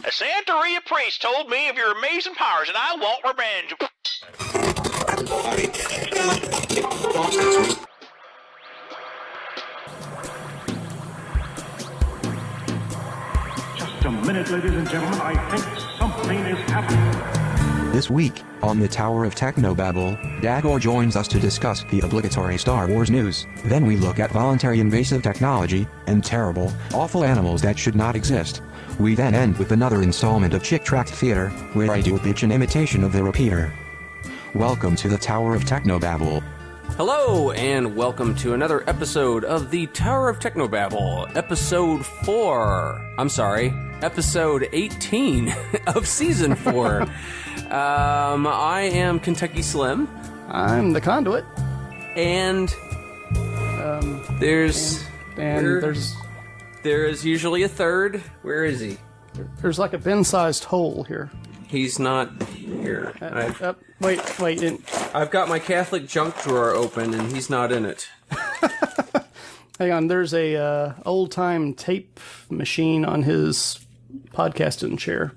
A Santeria priest told me of your amazing powers, and I want revenge. Just a minute, ladies and gentlemen. I think something is happening. This week, on the Tower of Technobabble, Daggor joins us to discuss the obligatory Star Wars news. Then we look at voluntary invasive technology, and terrible, awful animals that should not exist. We then end with another installment of Chick Tract Theater, where I do a bitchin imitation of the repeater. Welcome to the Tower of Technobabble. Hello, and welcome to another episode of the Tower of Technobabble, episode 18 of Season 4. I am Kentucky Slim. I'm the Conduit. And there is usually a third. Where is he? There's like a bin-sized hole here. He's not here. Wait. I've got my Catholic junk drawer open, and he's not in it. Hang on, there's a old-time tape machine on his podcasting chair.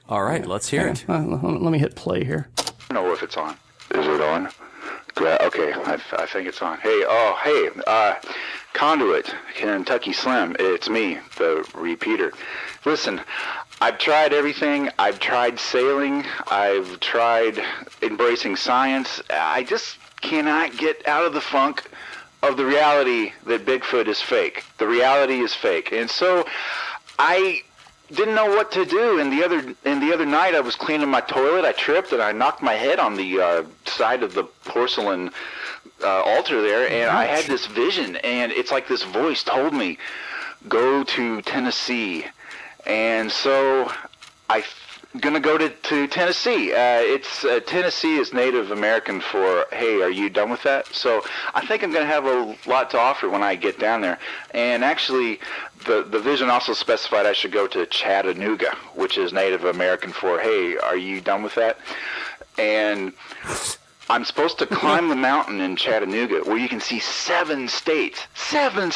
All right, let's hear it. Let me hit play here. I don't know if it's on. Is it on? Okay, I think it's on. Hey, Conduit, Kentucky Slim, it's me, the repeater. Listen, I've tried everything. I've tried sailing. I've tried embracing science. I just cannot get out of the funk of the reality that Bigfoot is fake. The reality is fake. And so I didn't know what to do. And the other night I was cleaning my toilet. I tripped and I knocked my head on the side of the porcelain altar there, and I had this vision, and it's like this voice told me, go to Tennessee. And so I'm gonna go to Tennessee. Tennessee is Native American for, hey, are you done with that? So I think I'm gonna have a lot to offer when I get down there. And actually, the vision also specified I should go to Chattanooga, which is Native American for, hey, are you done with that? And I'm supposed to climb the mountain in Chattanooga where you can see 7 states. Seven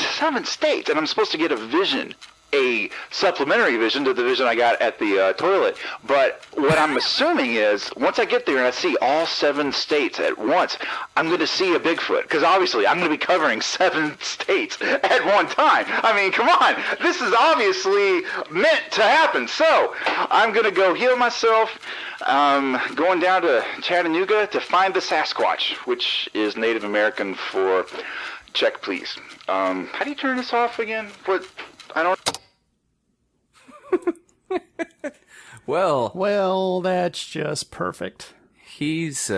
states. And I'm supposed to get a vision, a supplementary vision to the vision I got at the toilet. But what I'm assuming is, once I get there and I see all 7 states at once, I'm going to see a Bigfoot. Because obviously I'm going to be covering 7 states at one time. I mean, come on. This is obviously meant to happen. So I'm going to go heal myself. Going down to Chattanooga to find the Sasquatch, which is Native American for check, please. How do you turn this off again? I don't. Well, that's just perfect. He's,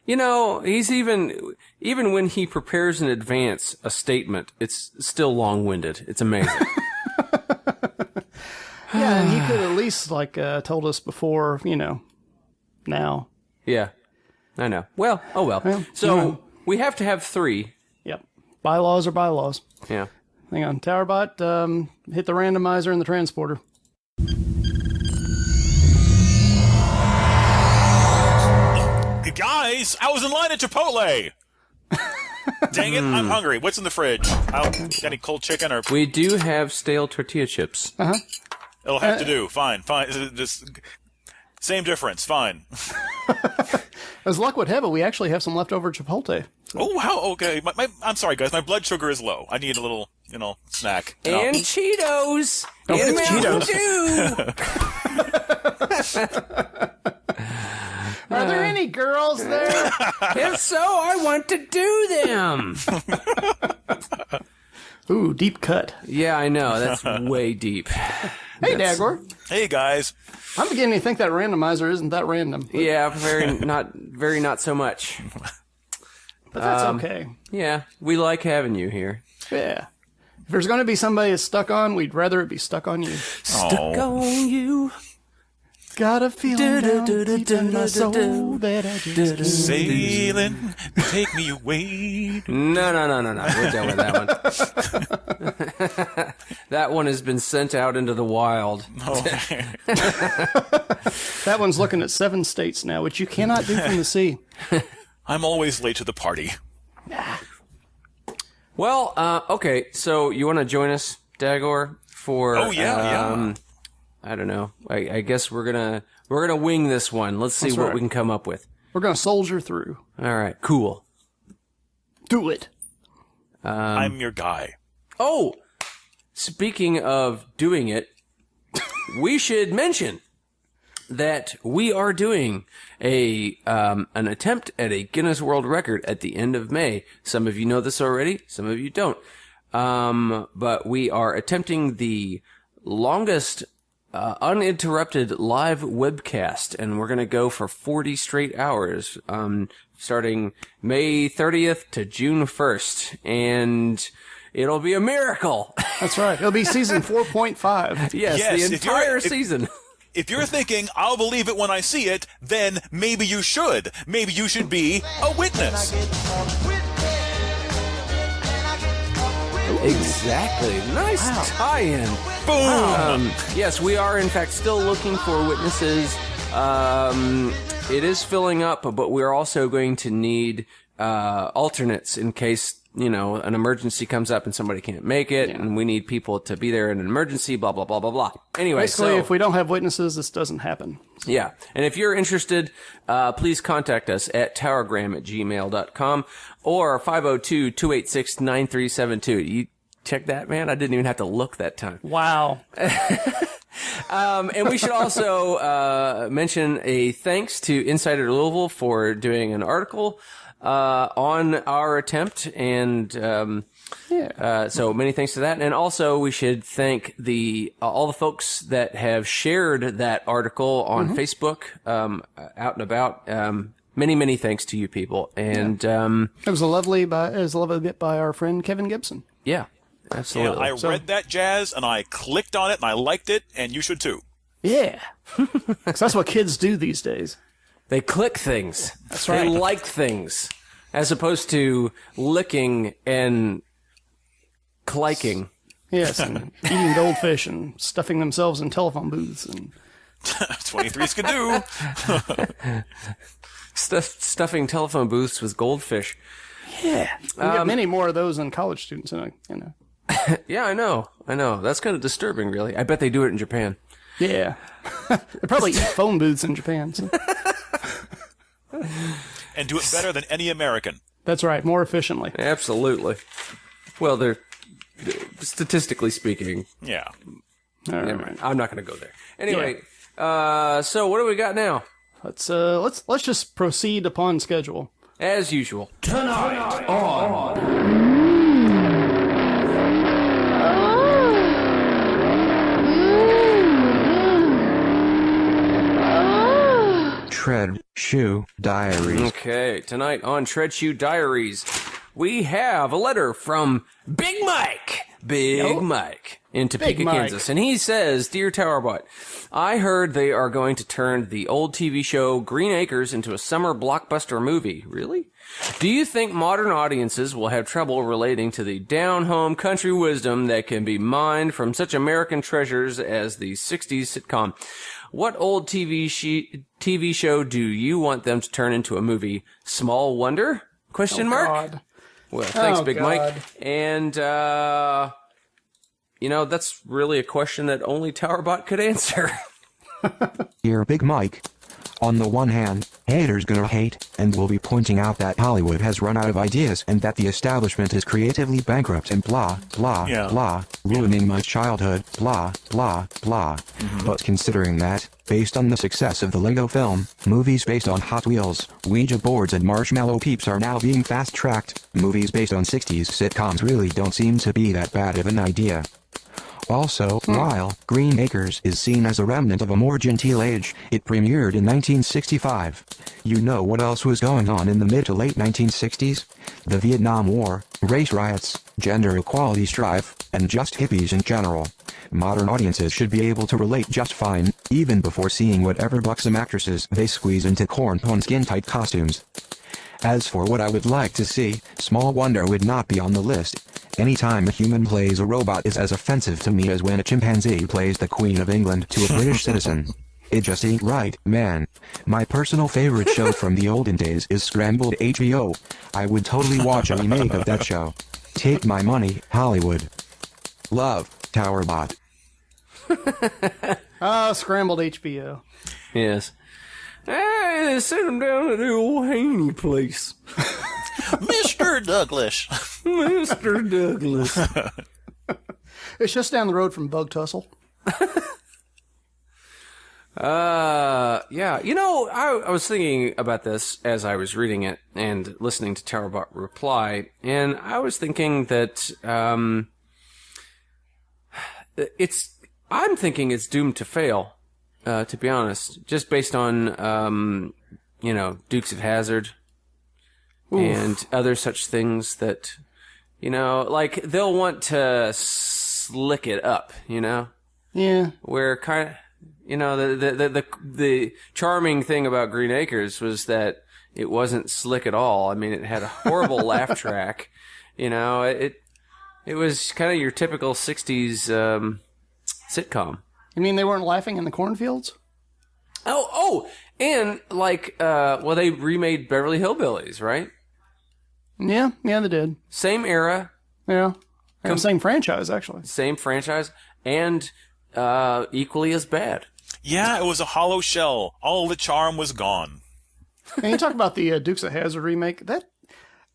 he's even when he prepares in advance a statement, it's still long-winded. It's amazing. Yeah, and he could at least, told us before, now. Yeah, I know. Well, oh well. So, we have to have 3. Yep. Bylaws are bylaws. Yeah. Hang on. Towerbot, hit the randomizer in the transporter. Guys, I was in line at Chipotle. Dang it, I'm hungry. What's in the fridge? Got any cold chicken or... We do have stale tortilla chips. Uh-huh. It'll have to do. Fine. Just same difference. Fine. As luck would have it, we actually have some leftover Chipotle. Oh, wow. Okay. I'm sorry, guys. My blood sugar is low. I need a little, snack. And Cheetos. Don't and Cheetos. Are there any girls there? If so, I want to do them. Ooh, deep cut. Yeah, I know. That's way deep. Hey, Daggor. Hey, guys. I'm beginning to think that randomizer isn't that random. Yeah, very not so much. But that's okay. Yeah, we like having you here. Yeah. If there's going to be somebody that's stuck on, we'd rather it be stuck on you. Stuck on you. Got a feeling down deep in my soul that I just Sailing, take me away. No. We're done with that one. That one has been sent out into the wild. Okay. That one's looking at 7 states now, which you cannot do from the sea. I'm always late to the party. Well, okay, so you want to join us Daggor, for I don't know. I guess we're gonna wing this one. Let's see what we can come up with. We're gonna soldier through. All right, cool. Do it. I'm your guy. Oh, speaking of doing it, we should mention that we are doing an attempt at a Guinness World Record at the end of May. Some of you know this already, some of you don't. But we are attempting the longest uninterrupted live webcast, and we're going to go for 40 straight hours, starting May 30th to June 1st. And it'll be a miracle. That's right. It'll be season 4.5. Yes, the entire season. If you're thinking, I'll believe it when I see it, then maybe you should. Maybe you should be a witness. Exactly. Nice tie-in. Boom! Yes, we are, in fact, still looking for witnesses. It is filling up, but we're also going to need alternates in case, an emergency comes up and somebody can't make it, and we need people to be there in an emergency, blah, blah, blah, blah, blah. Anyway, basically, if we don't have witnesses, this doesn't happen. Yeah. And if you're interested, please contact us at towergram@gmail.com or 502-286-9372. You check that, man? I didn't even have to look that time. Wow. And we should also mention a thanks to Insider Louisville for doing an article on our attempt, and so many thanks to that. And also we should thank all the folks that have shared that article on Facebook, out and about. Many thanks to you people. And it was a lovely bit by our friend Kevin Gibson. Yeah, absolutely. Yeah, I read that, Jazz, and I clicked on it, and I liked it, and you should too. Yeah. 'Cause that's what kids do these days. They click things. That's right. They right. like things, as opposed to licking and cliking. Yes, and eating goldfish and stuffing themselves in telephone booths. And 23s could do. Stuffing telephone booths with goldfish. yeah, we get many more of those than college students. Yeah, I know. That's kind of disturbing, really. I bet they do it in Japan. Yeah, they probably eat phone booths in Japan. So. And do it better than any American. That's right, more efficiently. Absolutely. Well, they're statistically speaking. Yeah. All Never right. mind. I'm not going to go there. Anyway, so what do we got now? Let's just proceed upon schedule. As usual. Tread Shoe Diaries. Okay, tonight on Tread Shoe Diaries, we have a letter from Big Mike. Mike in Topeka, Kansas. And he says, Dear Towerbot, I heard they are going to turn the old TV show Green Acres into a summer blockbuster movie. Really? Do you think modern audiences will have trouble relating to the down-home country wisdom that can be mined from such American treasures as the 60s sitcom? What old TV show do you want them to turn into a movie? Small Wonder? Question mark? God. Well, thanks, Big God. Mike. And, that's really a question that only Towerbot could answer. Dear Big Mike. On the one hand, haters gonna hate, and will be pointing out that Hollywood has run out of ideas and that the establishment is creatively bankrupt and blah, blah, blah, ruining my childhood, blah, blah, blah. But considering that, based on the success of the Lego film, movies based on Hot Wheels, Ouija boards and Marshmallow Peeps are now being fast-tracked, movies based on 60s sitcoms really don't seem to be that bad of an idea. Also, while Green Acres is seen as a remnant of a more genteel age, it premiered in 1965. You know what else was going on in the mid to late 1960s? The Vietnam War, race riots, gender equality strife, and just hippies in general. Modern audiences should be able to relate just fine, even before seeing whatever buxom actresses they squeeze into corn-pone skin-tight costumes. As for what I would like to see, Small Wonder would not be on the list. Anytime a human plays a robot is as offensive to me as when a chimpanzee plays the Queen of England to a British citizen. It just ain't right, man. My personal favorite show from the olden days is Scrambled HBO. I would totally watch a remake of that show. Take my money, Hollywood. Love. Towerbot. Scrambled HBO. Yes. Hey, send him down to the old Haney place. Mr. Douglas. Mr. Douglas. It's just down the road from Bug Tussle. Yeah. You know, I was thinking about this as I was reading it and listening to Towerbot reply, and I was thinking that, I'm thinking it's doomed to fail, to be honest, just based on, Dukes of Hazzard and other such things that, like they'll want to slick it up, Yeah. where kind of, the charming thing about Green Acres was that it wasn't slick at all. I mean, it had a horrible laugh track. It was kind of your typical 60s sitcom. You mean they weren't laughing in the cornfields? Oh, and they remade Beverly Hillbillies, right? Yeah, they did. Same era, Yeah. And same franchise, actually. same franchise, and equally as bad. Yeah, it was a hollow shell. All the charm was gone. And you talk about the Dukes of Hazzard remake.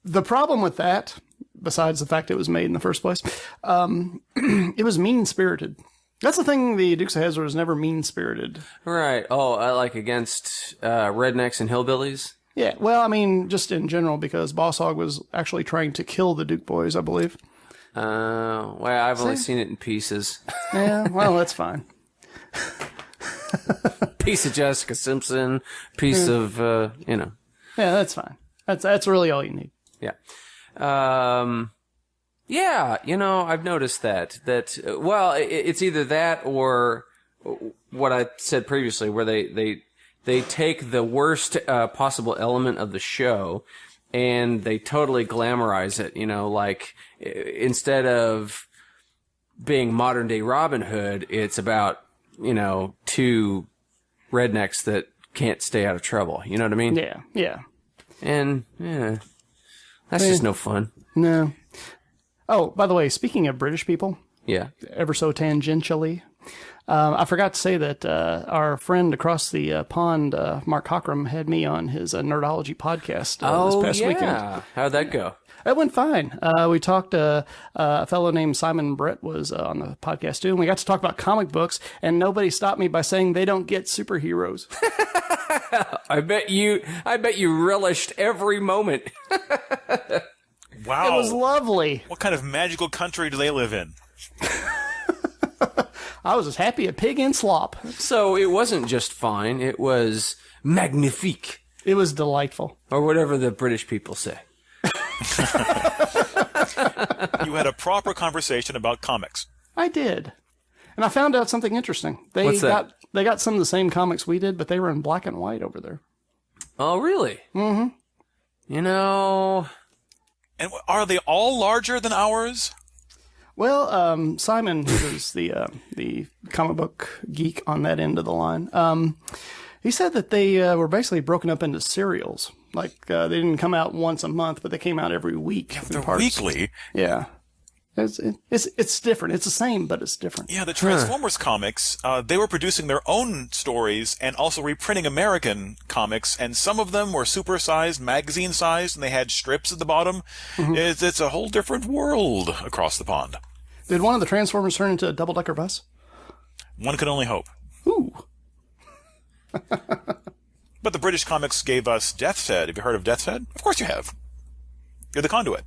The problem with that, besides the fact it was made in the first place, it was mean-spirited. That's the thing, the Dukes of Hazzard was never mean-spirited. Right. Oh, like against rednecks and hillbillies? Yeah, well, I mean, just in general, because Boss Hogg was actually trying to kill the Duke boys, I believe. Well, I've only seen it in pieces. Yeah, well, that's fine. Piece of Jessica Simpson, piece of, Yeah, that's fine. That's really all you need. Yeah. Yeah, I've noticed that, it's either that or what I said previously, where they take the worst possible element of the show and they totally glamorize it, like instead of being modern day Robin Hood, it's about, two rednecks that can't stay out of trouble. You know what I mean? Yeah. And, yeah, that's just no fun. No. Oh, by the way, speaking of British people, Yeah. ever so tangentially, I forgot to say that our friend across the pond, Mark Cockram, had me on his Nerdology podcast this past weekend. How'd that go? It went fine. We talked, a fellow named Simon Brett was on the podcast too, and we got to talk about comic books, and nobody stopped me by saying they don't get superheroes. I bet you relished every moment. Wow. It was lovely. What kind of magical country do they live in? I was as happy as pig in slop. So it wasn't just fine, it was magnifique. It was delightful. Or whatever the British people say. You had a proper conversation about comics. I did. And I found out something interesting. What's that? They got some of the same comics we did, but they were in black and white over there. Oh, really? Mm-hmm. And are they all larger than ours? Well, Simon, who was the comic book geek on that end of the line, he said that they were basically broken up into serials. Like, they didn't come out once a month, but they came out every week. They're weekly. Yeah. It's different. It's the same, but it's different. Yeah, the Transformers comics, they were producing their own stories and also reprinting American comics, and some of them were supersized, magazine-sized, and they had strips at the bottom. Mm-hmm. It's a whole different world across the pond. Did one of the Transformers turn into a double-decker bus? One can only hope. Ooh. But the British comics gave us Death's Head. Have you heard of Death's Head? Of course you have. You're the conduit.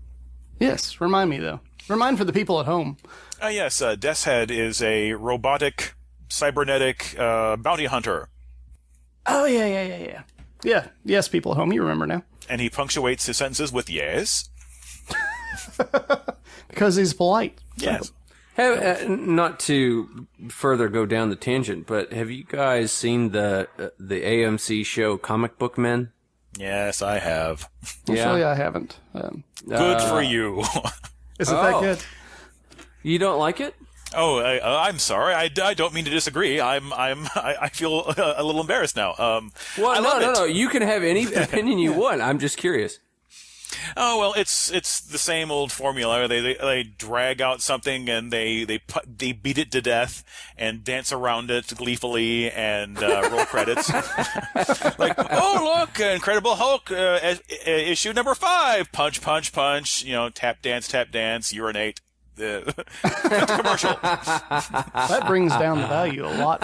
Yes, remind me, though. Remind for the people at home. Yes, Death's Head is a robotic, cybernetic bounty hunter. Oh, yeah. Yeah, yes, people at home, you remember now. And he punctuates his sentences with yes. Because he's polite. Yes. Not to further go down the tangent, but have you guys seen the AMC show Comic Book Men? Yes, I have. Actually, I haven't. Good for you. Is it that good? You don't like it? Oh, I'm sorry. I don't mean to disagree. I feel a little embarrassed now. Well, no. You can have any opinion you want. I'm just curious. Oh well, it's the same old formula. They drag out something and they beat it to death and dance around it gleefully and roll credits. Like, oh look, Incredible Hulk issue number 5. Punch, punch, punch. Tap dance, urinate. Commercial. That brings down the value a lot.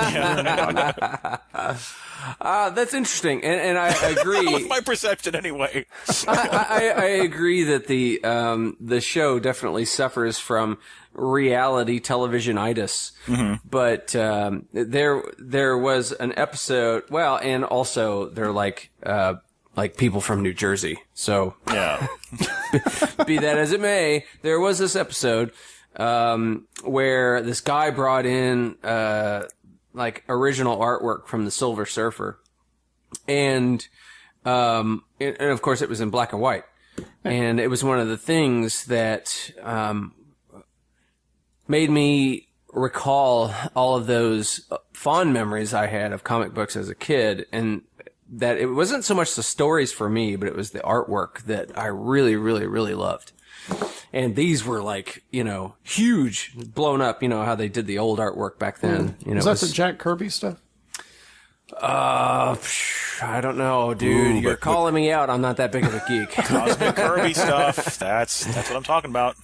That's interesting, and I agree. With my perception, anyway. I agree that the show definitely suffers from reality television-itis. Mm-hmm. But there was an episode. Well, and also they're like people from New Jersey. So yeah. Be that as it may, there was this episode where this guy brought in original artwork from the Silver Surfer, and of course it was in black and white, and it was one of the things that made me recall all of those fond memories I had of comic books as a kid, and that it wasn't so much the stories for me, but it was the artwork that I really, really, really loved. And these were huge, blown up, how they did the old artwork back then. Is that the Jack Kirby stuff? I don't know, dude. You're calling me out. I'm not that big of a geek. Cosmic Kirby stuff. That's what I'm talking about.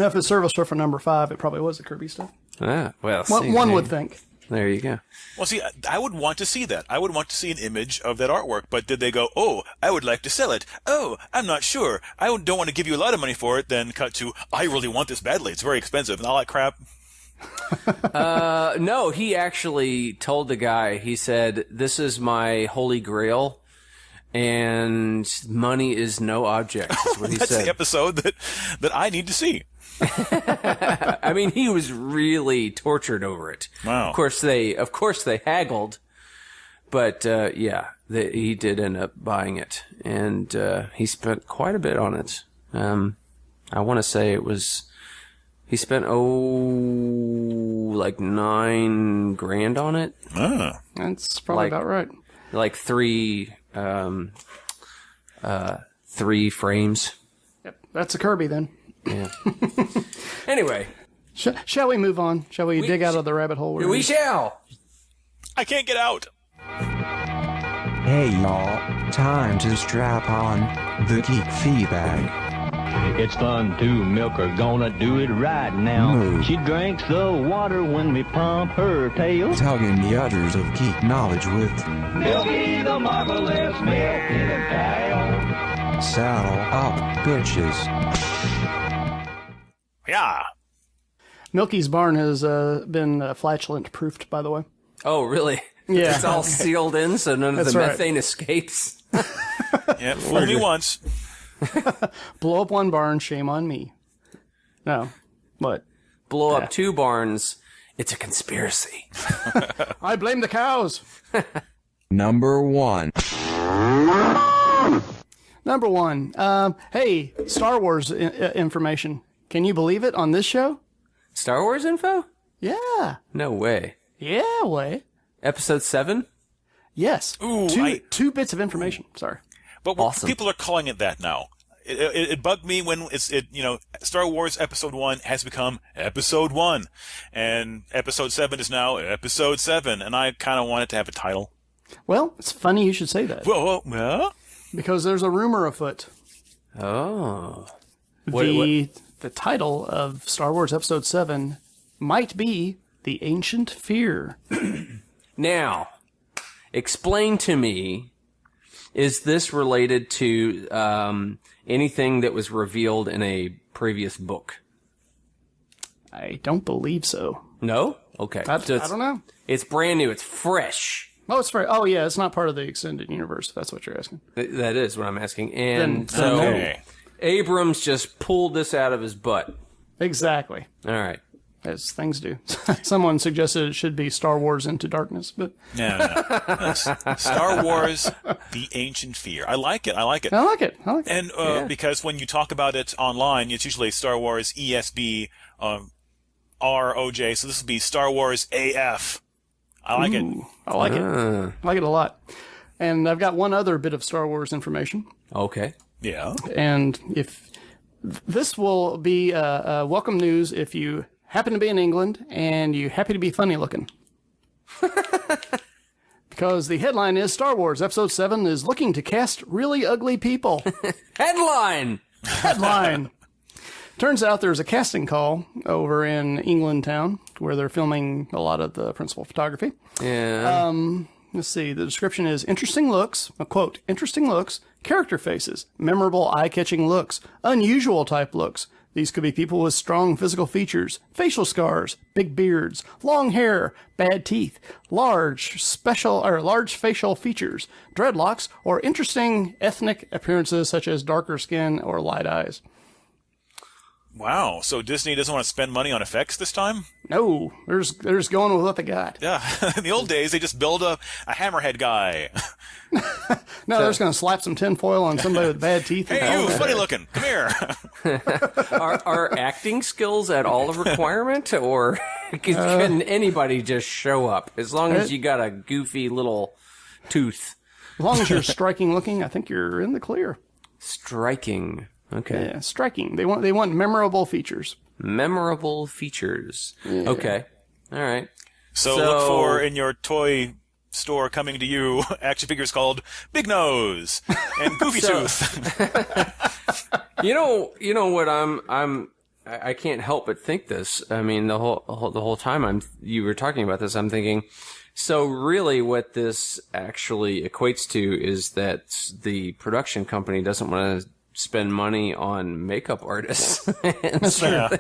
If it's Service Surfer number 5, it probably was the Kirby stuff. Ah, well, one would think. There you go. Well, see, I would want to see that. I would want to see an image of that artwork. But did they go, oh, I would like to sell it. Oh, I'm not sure. I don't want to give you a lot of money for it. Then cut to, I really want this badly. It's very expensive and all that crap. No, he actually told the guy, he said, this is my holy grail. And money is no object, is what he That's said. the episode that I need to see. I mean, he was really tortured over it. Wow. Of course they haggled, but he did end up buying it, and he spent quite a bit on it. I want to say he spent like $9,000 on it. Ah. That's probably about right. Like three frames. Yep, that's a Kirby then. Yeah. Anyway. Shall we move on? Shall we dig out of the rabbit hole? We shall. I can't get out. Hey y'all, time to strap on the geek feedback. It's fun to milk her, gonna do it right now. Moo. She drinks the water when we pump her tail. Tugging the udders of geek knowledge with Milky the marvelous milking cow. Saddle Up Bitches. Yeah. Milky's barn has been flatulent proofed, by the way. Oh, really? Yeah. It's all sealed in, so none of That's the right. methane escapes. Yeah, fool me once. Blow up one barn, shame on me. No. What? Blow up 2 barns. It's a conspiracy. I blame the cows. Number 1. Number 1. Hey, Star Wars information. Can you believe it on this show? Star Wars info? Yeah. No way. Yeah, way. Episode 7? Yes. Ooh, two bits of information. Sorry. But Awesome. people are calling it that now. It bugged me when Star Wars Episode 1 has become Episode 1, and Episode 7 is now Episode 7, and I kind of want it to have a title. Well, it's funny you should say that. Well, Because there's a rumor afoot. Oh. The title of Star Wars Episode 7 might be The Ancient Fear. Now, explain to me, is this related to anything that was revealed in a previous book? I don't believe so. No? Okay. I So don't know. It's brand new. It's fresh. Oh, it's fair. Oh, yeah, it's not part of the extended universe, if that's what you're asking. That is what I'm asking. And Then so no. okay. Abrams just pulled this out of his butt. Exactly. All right. As things do. Someone suggested it should be Star Wars Into Darkness, but No. Star Wars: The Ancient Fear. I like it. I like it. And because when you talk about it online, it's usually Star Wars ESB ROJ. So this would be Star Wars AF. I like it. I like it. I like it a lot. And I've got one other bit of Star Wars information. Okay. Yeah. And if this will be welcome news if you happen to be in England and you happy to be funny looking. Because the headline is Star Wars Episode VII is looking to cast really ugly people. Headline! Headline. Turns out there's a casting call over in England town where they're filming a lot of the principal photography. Yeah. Let's see. The description is interesting looks, a quote, interesting looks, character faces, memorable eye-catching looks, unusual type looks. These could be people with strong physical features, facial scars, big beards, long hair, bad teeth, large facial features, dreadlocks, or interesting ethnic appearances such as darker skin or light eyes. Wow. So Disney doesn't want to spend money on effects this time? No, they're just going with what they got. Yeah. In the old days, they just build a hammerhead guy. No, they're just going to slap some tinfoil on somebody with bad teeth. Hey, you, funny looking. Come here. Are acting skills at all a requirement, or can anybody just show up as long as you got a goofy little tooth? As long as you're striking looking, I think you're in the clear. Striking. Okay. Yeah, striking. They want memorable features. Memorable features. Yeah. Okay. All right. So look for in your toy store coming to you action figures called Big Nose and Goofy Tooth. You know what I can't help but think this. I mean, the whole time you were talking about this, I'm thinking, so really what this actually equates to is that the production company doesn't want to spend money on makeup artists. And so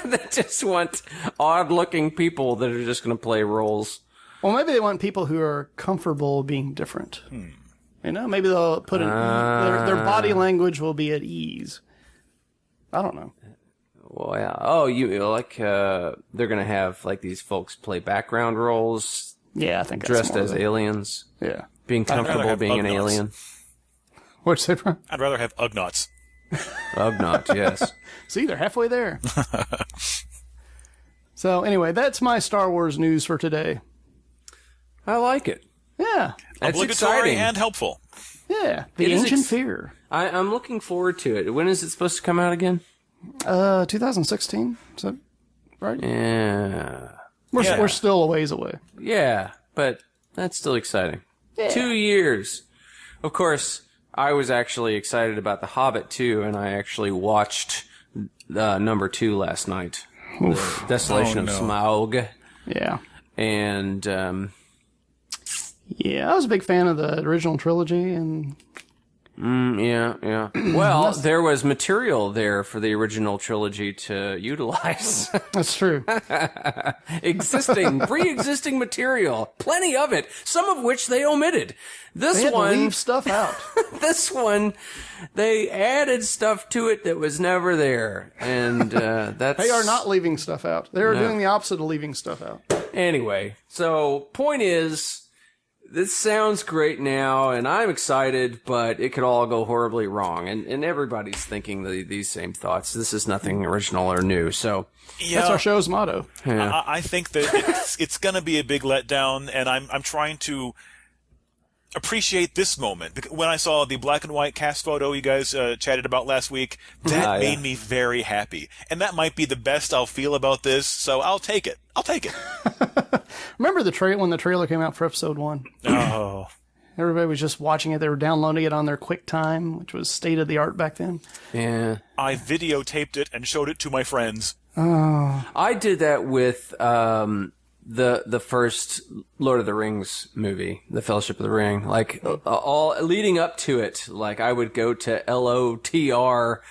they just want odd-looking people that are just going to play roles. Well, maybe they want people who are comfortable being different. You know, maybe they'll put in their body language will be at ease. I don't know. Well, yeah. Oh, you like they're going to have like these folks play background roles. Yeah, I think that's dressed as aliens. Yeah, being comfortable being an alien. What'd you say, Brian? I'd rather have Ugnaughts. Ugnaught, yes. See, they're halfway there. So anyway, that's my Star Wars news for today. I like it. Yeah. That's obligatory exciting. and helpful. Yeah. The Ancient Fear. I'm looking forward to it. When is it supposed to come out again? 2016. Is that right? Yeah. We're still a ways away. Yeah, but that's still exciting. Yeah. 2 years. Of course, I was actually excited about The Hobbit too, and I actually watched number 2 last night. The Desolation of Smaug. Yeah. And yeah, I was a big fan of the original trilogy, and yeah. Well, there was material there for the original trilogy to utilize. That's true. Pre-existing material, plenty of it. Some of which they omitted. They had to leave stuff out. This one, they added stuff to it that was never there, and that's. They are not leaving stuff out. They are doing the opposite of leaving stuff out. Anyway, so point is. This sounds great now, and I'm excited, but it could all go horribly wrong. And everybody's thinking these same thoughts. This is nothing original or new, so... Yeah, that's our show's motto. Yeah. I think that it's going to be a big letdown, and I'm trying to appreciate this moment. When I saw the black and white cast photo you guys chatted about last week, that made me very happy. And that might be the best I'll feel about this, so I'll take it. Remember when the trailer came out for episode 1? Oh. Everybody was just watching it. They were downloading it on their QuickTime, which was state of the art back then. Yeah. I videotaped it and showed it to my friends. Oh. I did that with the first Lord of the Rings movie, The Fellowship of the Ring. Like all leading up to it, like I would go to lotr.net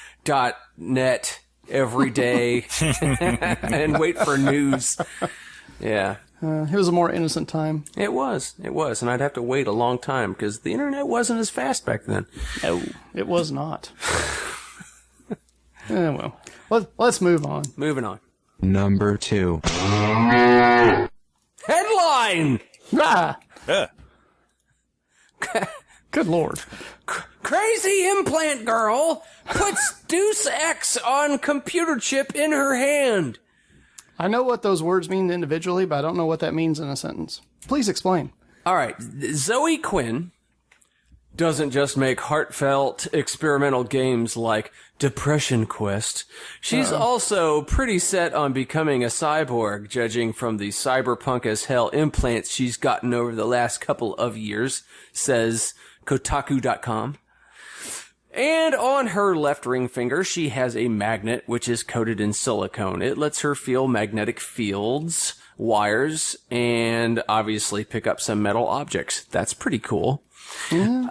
every day and wait for news. Yeah. It was a more innocent time. It was. And I'd have to wait a long time because the internet wasn't as fast back then. No, it was not. Well, let's move on. Moving on. Number 2. Headline! Ah! Yeah. Good Lord. Crazy implant girl puts Deus Ex on computer chip in her hand. I know what those words mean individually, but I don't know what that means in a sentence. Please explain. All right. Zoe Quinn doesn't just make heartfelt experimental games like Depression Quest. She's also pretty set on becoming a cyborg, judging from the cyberpunk as hell implants she's gotten over the last couple of years, says Kotaku.com. And on her left ring finger, she has a magnet which is coated in silicone. It lets her feel magnetic fields, wires, and obviously pick up some metal objects. That's pretty cool. And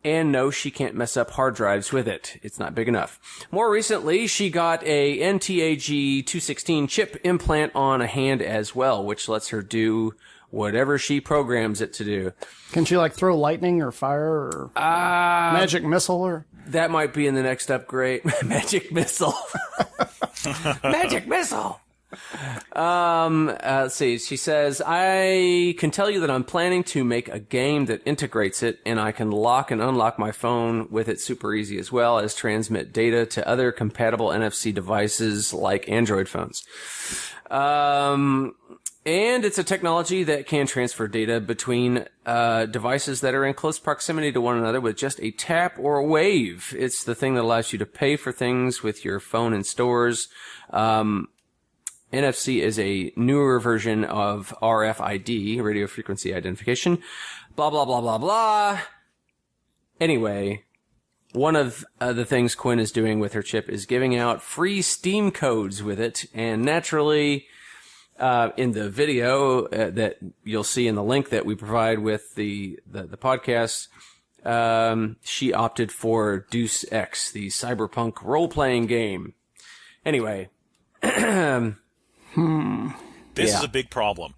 no, she can't mess up hard drives with it. It's not big enough. More recently, she got a NTAG 216 chip implant on a hand as well, which lets her do whatever she programs it to do. Can she like throw lightning or fire or magic missile or? That might be in the next upgrade. Magic missile. Magic missile. Let's see. She says, I can tell you that I'm planning to make a game that integrates it, and I can lock and unlock my phone with it super easy, as well as transmit data to other compatible NFC devices like Android phones. And it's a technology that can transfer data between devices that are in close proximity to one another with just a tap or a wave. It's the thing that allows you to pay for things with your phone in stores. NFC is a newer version of RFID, radio frequency identification. Blah, blah, blah, blah, blah. Anyway, one of the things Quinn is doing with her chip is giving out free Steam codes with it, and naturally, in the video that you'll see in the link that we provide with the podcast, she opted for Deus Ex, the cyberpunk role-playing game. Anyway. This is a big problem.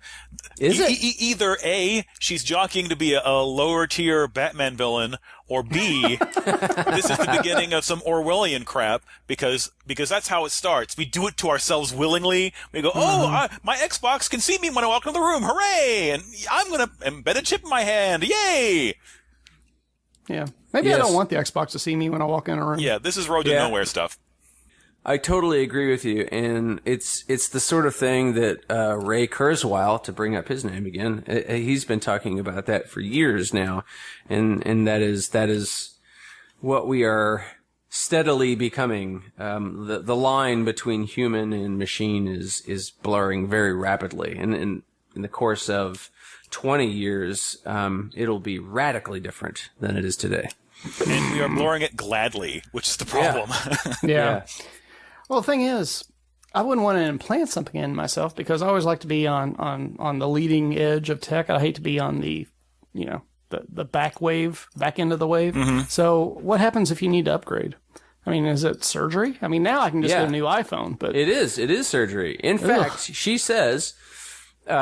Is it? Either A, she's jockeying to be a lower tier Batman villain, or B, this is the beginning of some Orwellian crap, because that's how it starts. We do it to ourselves willingly. We go, my Xbox can see me when I walk into the room. Hooray! And I'm going to embed a chip in my hand. Yay! Yeah. Maybe I don't want the Xbox to see me when I walk in a room. Yeah, this is road to nowhere stuff. I totally agree with you, and it's the sort of thing that Ray Kurzweil, to bring up his name again, he's been talking about that for years now, and that is what we are steadily becoming. The line between human and machine is blurring very rapidly, and in the course of 20 years, it'll be radically different than it is today. And we are blurring it gladly, which is the problem. Yeah. Well, the thing is, I wouldn't want to implant something in myself because I always like to be on the leading edge of tech. I hate to be on the back end of the wave. Mm-hmm. So what happens if you need to upgrade? I mean, is it surgery? I mean, now I can just get a new iPhone, but it is surgery. In fact, she says, in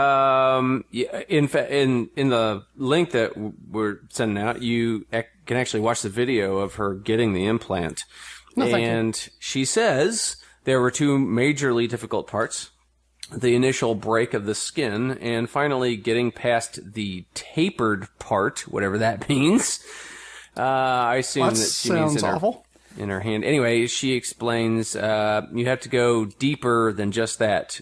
the link that we're sending out, you can actually watch the video of her getting the implant. No, and she says there were two majorly difficult parts. The initial break of the skin, and finally getting past the tapered part, whatever that means. I assume that she means in her hand. Anyway, she explains you have to go deeper than just that.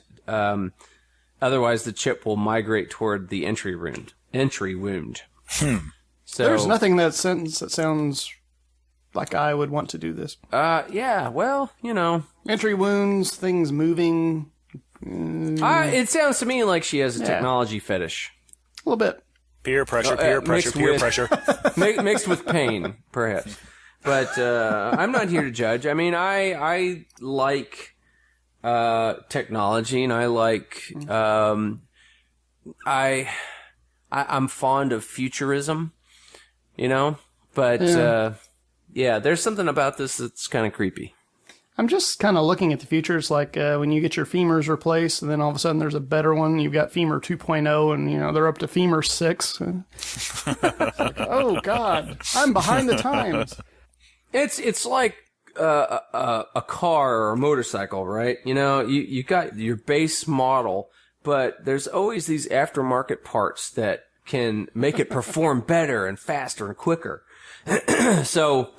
Otherwise, the chip will migrate toward the entry wound. So there's nothing that sounds like I would want to do this. Yeah, well, entry wounds, things moving. It sounds to me like she has a technology fetish. A little bit. Peer pressure. Mixed with pain, perhaps. But I'm not here to judge. I mean, I like technology, and I like I'm fond of futurism, but there's something about this that's kind of creepy. I'm just kind of looking at the future. It's like when you get your femurs replaced, and then all of a sudden there's a better one. You've got femur 2.0, and they're up to femur 6. Like, oh God, I'm behind the times. It's like a car or a motorcycle, right? You got your base model, but there's always these aftermarket parts that can make it perform better and faster and quicker. So.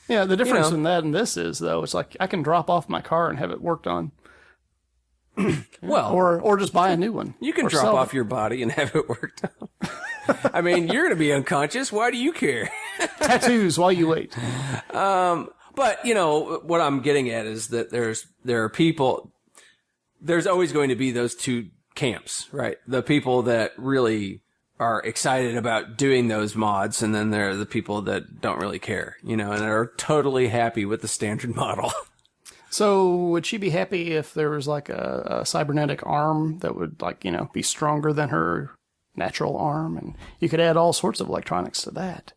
Yeah, the difference in that and this is, though, it's like I can drop off my car and have it worked on. Well, or just buy a new one. You can drop off your body and have it worked on. I mean, you're going to be unconscious. Why do you care? Tattoos while you wait. But, you know, what I'm getting at is that there are people, there's always going to be those two camps, right? The people that really are excited about doing those mods, and then there are the people that don't really care, you know, and are totally happy with the standard model. So would she be happy if there was like a cybernetic arm that would, like, you know, be stronger than her natural arm, and you could add all sorts of electronics to that?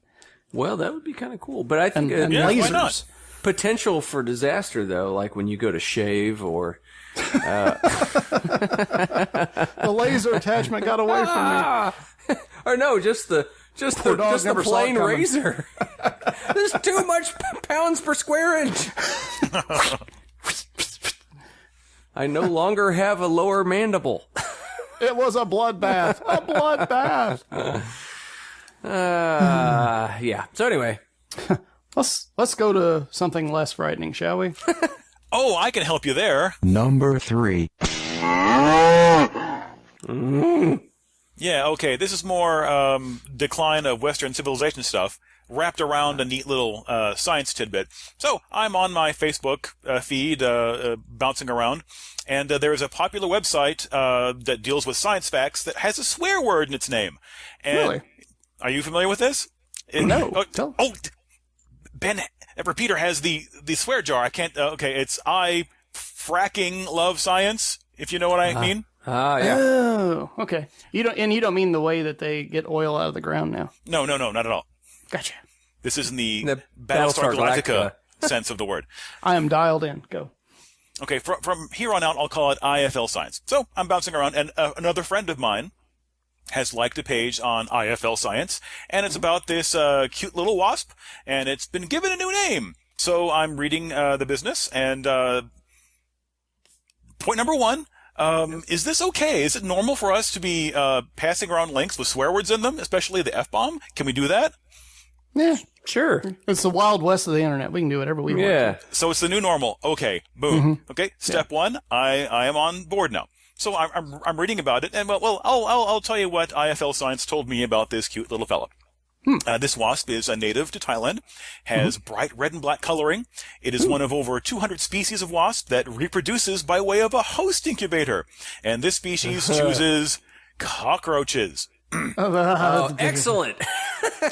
Well, that would be kind of cool. But I think And Yeah, why lasers. not? potential for disaster, though, like when you go to shave or... The laser attachment got away from me. Or no, just the dog never saw it plain coming. razor. There's too much pounds per square inch. I no longer have a lower mandible. It was a bloodbath. A bloodbath. Yeah. So anyway, Let's go to something less frightening, shall we? Oh, I can help you there. Number 3. Yeah, okay. This is more decline of Western civilization stuff wrapped around a neat little science tidbit. So I'm on my Facebook feed bouncing around, and there is a popular website that deals with science facts that has a swear word in its name. And Really? Are you familiar with this? No. Ben, Repeater has the swear jar. I can't. Okay, it's I fracking love science. If you know what I mean. yeah. Oh, okay. You don't mean the way that they get oil out of the ground now. No, not at all. Gotcha. This is in the The Battlestar Battlestar Galactica sense of the word. I am dialed in. Go. Okay, from here on out, I'll call it IFL Science. So I'm bouncing around, and another friend of mine has liked a page on IFL Science, and it's about this cute little wasp, and it's been given a new name. So I'm reading the business, and point number 1, is this okay? Is it normal for us to be passing around links with swear words in them, especially the F-bomb? Can we do that? Yeah. Sure. It's the Wild West of the internet. We can do whatever we want. Yeah. So it's the new normal. Okay, boom. Okay, step 1, I am on board now. So I'm reading about it, and well, I'll tell you what IFL Science told me about this cute little fella. This wasp is a native to Thailand, has bright red and black coloring. It is one of over 200 species of wasp that reproduces by way of a host incubator, and this species chooses cockroaches. Oh, excellent.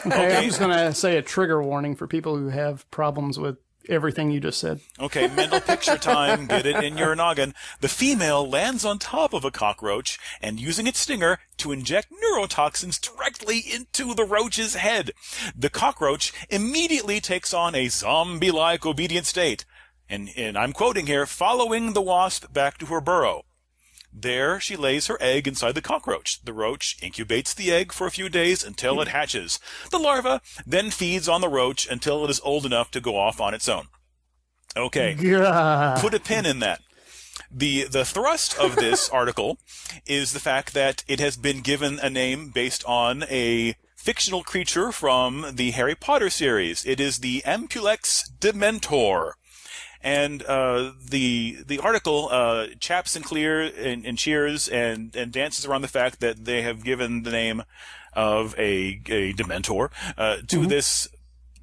Okay, I'm just going to say a trigger warning for people who have problems with everything you just said. Okay, mental picture time. Get it in your noggin. The female lands on top of a cockroach and using its stinger to inject neurotoxins directly into the roach's head. The cockroach immediately takes on a zombie-like obedient state. And I'm quoting here, following the wasp back to her burrow. There, she lays her egg inside the cockroach. The roach incubates the egg for a few days until it hatches. The larva then feeds on the roach until it is old enough to go off on its own. Okay, put a pin in that. The thrust of this article is the fact that it has been given a name based on a fictional creature from the Harry Potter series. It is the Ampulex Dementor. And the article chaps and cheers and dances around the fact that they have given the name of a Dementor to this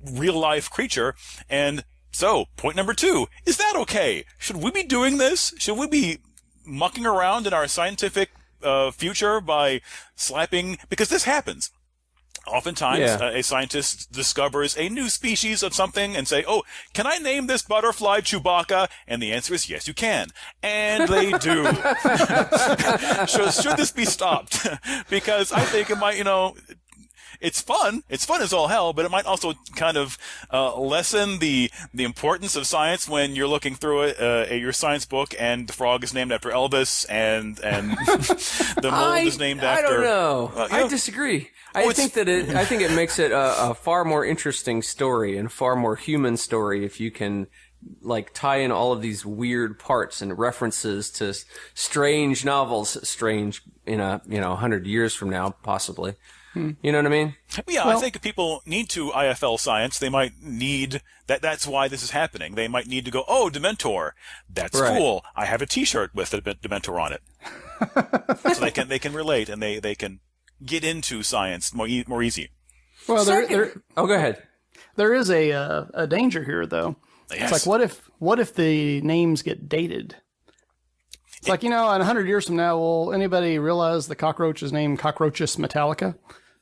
real life creature. And so, point number 2, is that okay? Should we be doing this? Should we be mucking around in our scientific future by slapping? Because this happens. Oftentimes, a scientist discovers a new species of something and say, oh, can I name this butterfly Chewbacca? And the answer is yes, you can. And they do. Should this be stopped? Because I think it might, it's fun. It's fun as all hell, but it might also kind of lessen the importance of science when you're looking through it, your science book, and the frog is named after Elvis, and the mold is named after. I don't know. I disagree. I think it makes it a far more interesting story and far more human story if you can tie in all of these weird parts and references to strange novels, strange in 100 years from now, possibly. You know what I mean? Yeah, I think if people need to IFL Science, they might need that. That's why this is happening. They might need to go, oh, Dementor. That's cool. I have a T-shirt with a Dementor on it. So they can relate, and they can get into science more easy. Well, go ahead. there is a danger here, though. Yes. It's like, what if the names get dated? It's like, in 100 years from now, will anybody realize the cockroach is named Cockroaches Metallica?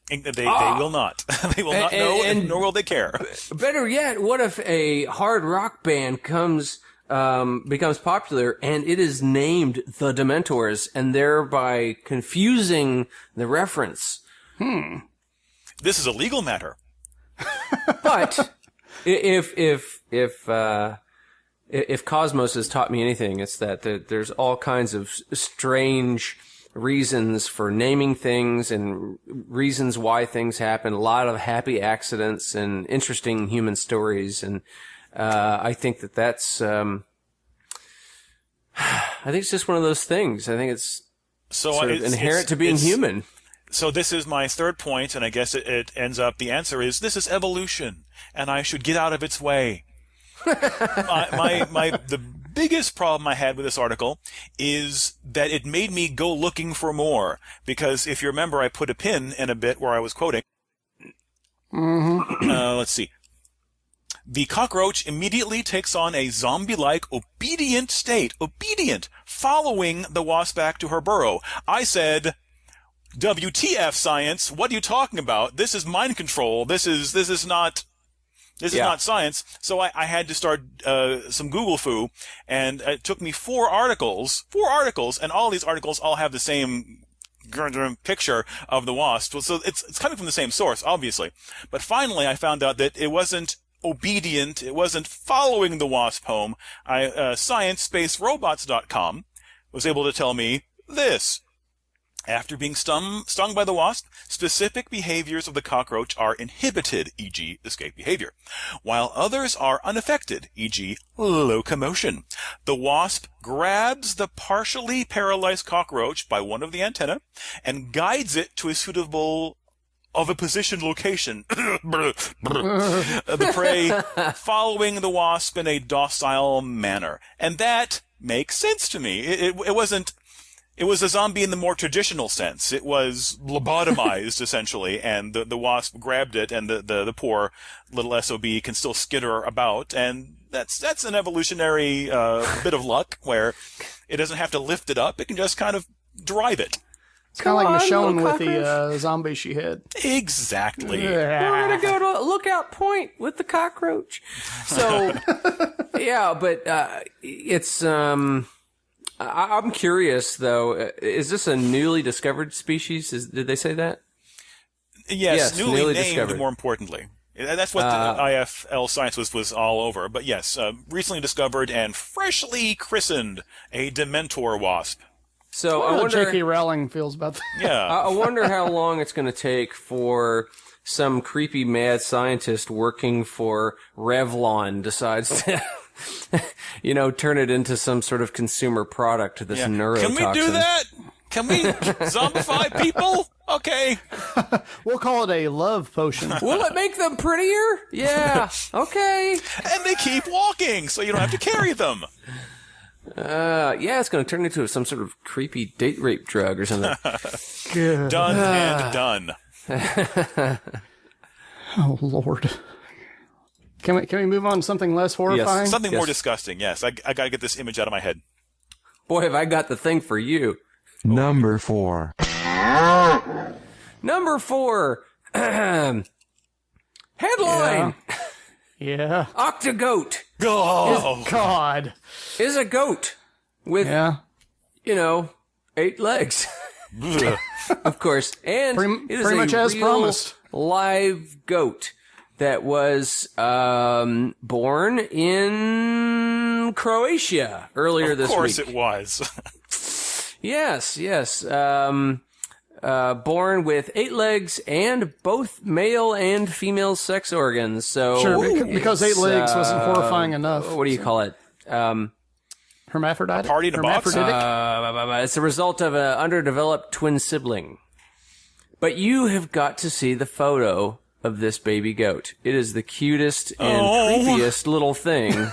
They will not. They will not know, nor will they care. Better yet, what if a hard rock band becomes popular and it is named the Dementors, and thereby confusing the reference? This is a legal matter. But if Cosmos has taught me anything, it's that there's all kinds of strange reasons for naming things and reasons why things happen. A lot of happy accidents and interesting human stories, and I think that's I think it's just one of those things. I think it's sort of inherent to being human. So this is my third point, and I guess it ends up, the answer is, this is evolution, and I should get out of its way. The biggest problem I had with this article is that it made me go looking for more, because if you remember, I put a pin in a bit where I was quoting. Let's see. The cockroach immediately takes on a zombie-like obedient state, following the wasp back to her burrow. I said, WTF science, what are you talking about? This is mind control. This is not science. So I had to start some Google foo, and it took me 4 articles, and all these articles all have the same picture of the wasp. So it's coming from the same source, obviously. But finally I found out that it wasn't obedient, it wasn't following the wasp home. Science-robots.com was able to tell me this. After being stung by the wasp, specific behaviors of the cockroach are inhibited, e.g. escape behavior, while others are unaffected, e.g. locomotion. The wasp grabs the partially paralyzed cockroach by one of the antennae and guides it to a suitable position location. The prey following the wasp in a docile manner. And that makes sense to me. It was a zombie in the more traditional sense. It was lobotomized, essentially, and the wasp grabbed it, and the poor little SOB can still skitter about, and that's an evolutionary bit of luck, where it doesn't have to lift it up, it can just kind of drive it. It's kind of like Michonne with the zombie she had. Exactly. We're going to go to Lookout Point with the cockroach. So, yeah, but it's... I'm curious, though. Is this a newly discovered species? Did they say that? Yes, newly named, discovered. more importantly. That's what the IFL Science was all over. But yes, recently discovered and freshly christened a Dementor wasp. So I wonder J.K. Rowling feels about that. Yeah. I wonder how long it's going to take for some creepy mad scientist working for Revlon decides to... turn it into some sort of consumer product, this neurotoxin. Can we do that? Can we zombify people? Okay. We'll call it a love potion. Will it make them prettier? Yeah. Okay. And they keep walking, so you don't have to carry them. It's going to turn into some sort of creepy date rape drug or something. Done and done. Oh, Lord. Can we move on to something less horrifying? Yes, something more disgusting, yes. I got to get this image out of my head. Boy, have I got the thing for you. Number 4. Number 4. Headline. Yeah. Octogoat. Oh, God. Is a goat with, 8 legs. Of course. And it is pretty much as promised. Live goat that was born in Croatia earlier this week. Of course it was. Yes. Born with 8 legs and both male and female sex organs. So sure, because 8 legs wasn't horrifying enough. What do you call it? Hermaphrodite? Party in a box? It's a result of an underdeveloped twin sibling. But you have got to see the photo of this baby goat. It is the cutest and creepiest little thing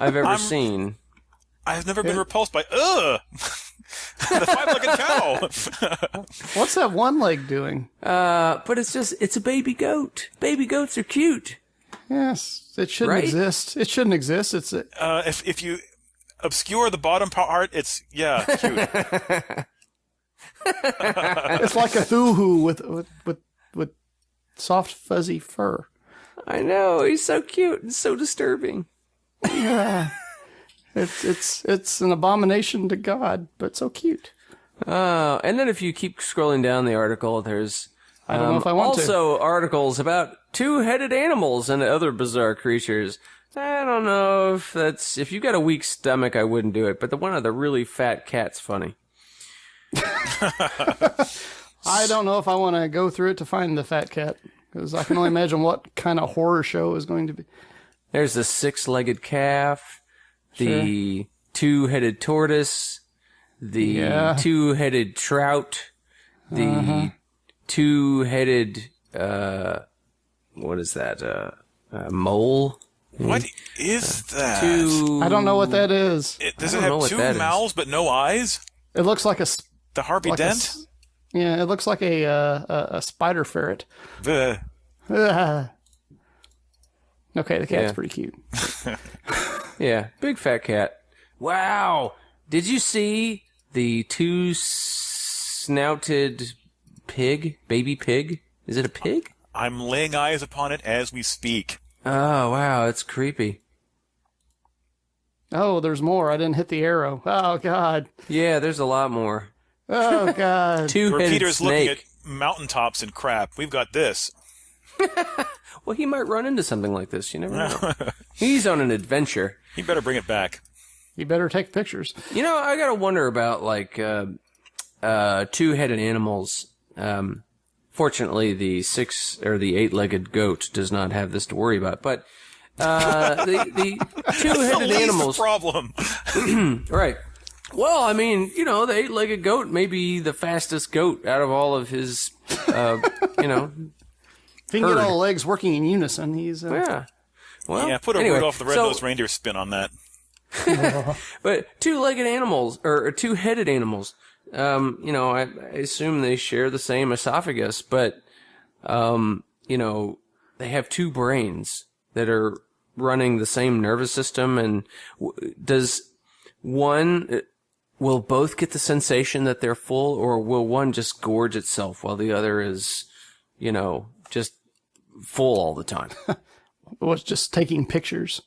I've ever seen. I've never been repulsed by, the five-legged cow. What's that one leg doing? But it's a baby goat. Baby goats are cute. Yes, it shouldn't Right? exist. It shouldn't exist. It's If you obscure the bottom part, it's cute. it's like a thuhu with soft fuzzy fur. I know, he's so cute and so disturbing. Yeah, it's an abomination to God, but so cute. And then if you keep scrolling down the article, there's I don't know if I want also articles about two-headed animals and other bizarre creatures. I don't know if you've got a weak stomach, I wouldn't do it. But one of the really fat cats funny. I don't know if I want to go through it to find the fat cat, because I can only imagine what kind of horror show is going to be. There's the six-legged calf, the two-headed tortoise, the two-headed trout, the two-headed, what is that, mole? What is that? I don't know what that is. Does it have two mouths but no eyes? It looks like The Harvey Dent? It looks like a spider ferret. The Okay, the cat's pretty cute. Yeah, big fat cat. Wow! Did you see the two-snouted pig? Baby pig? Is it a pig? I'm laying eyes upon it as we speak. Oh, wow, it's creepy. Oh, there's more. I didn't hit the arrow. Oh, God. Yeah, there's a lot more. Oh, God. Where Two-headed Peter's looking snake. at mountaintops and crap, we've got this. Well, he might run into something like this. You never know. He's on an adventure. He better bring it back. You better take pictures. You know, I gotta wonder about, like, two-headed animals. Fortunately, the eight-legged goat does not have this to worry about. But the two-headed Least animals, problem. right? Well, I mean, you know, the eight-legged goat may be the fastest goat out of all of his, you know. If he can get all the legs working in unison, he's... Yeah. Well, Yeah, put a anyway, Rudolph the Red-Nosed Reindeer spin on that. But two-legged animals, or two-headed animals, you know, I assume they share the same esophagus, but, you know, they have two brains that are running the same nervous system, and will both get the sensation that they're full, or will one just gorge itself while the other is, you know, just full all the time? Was just taking pictures.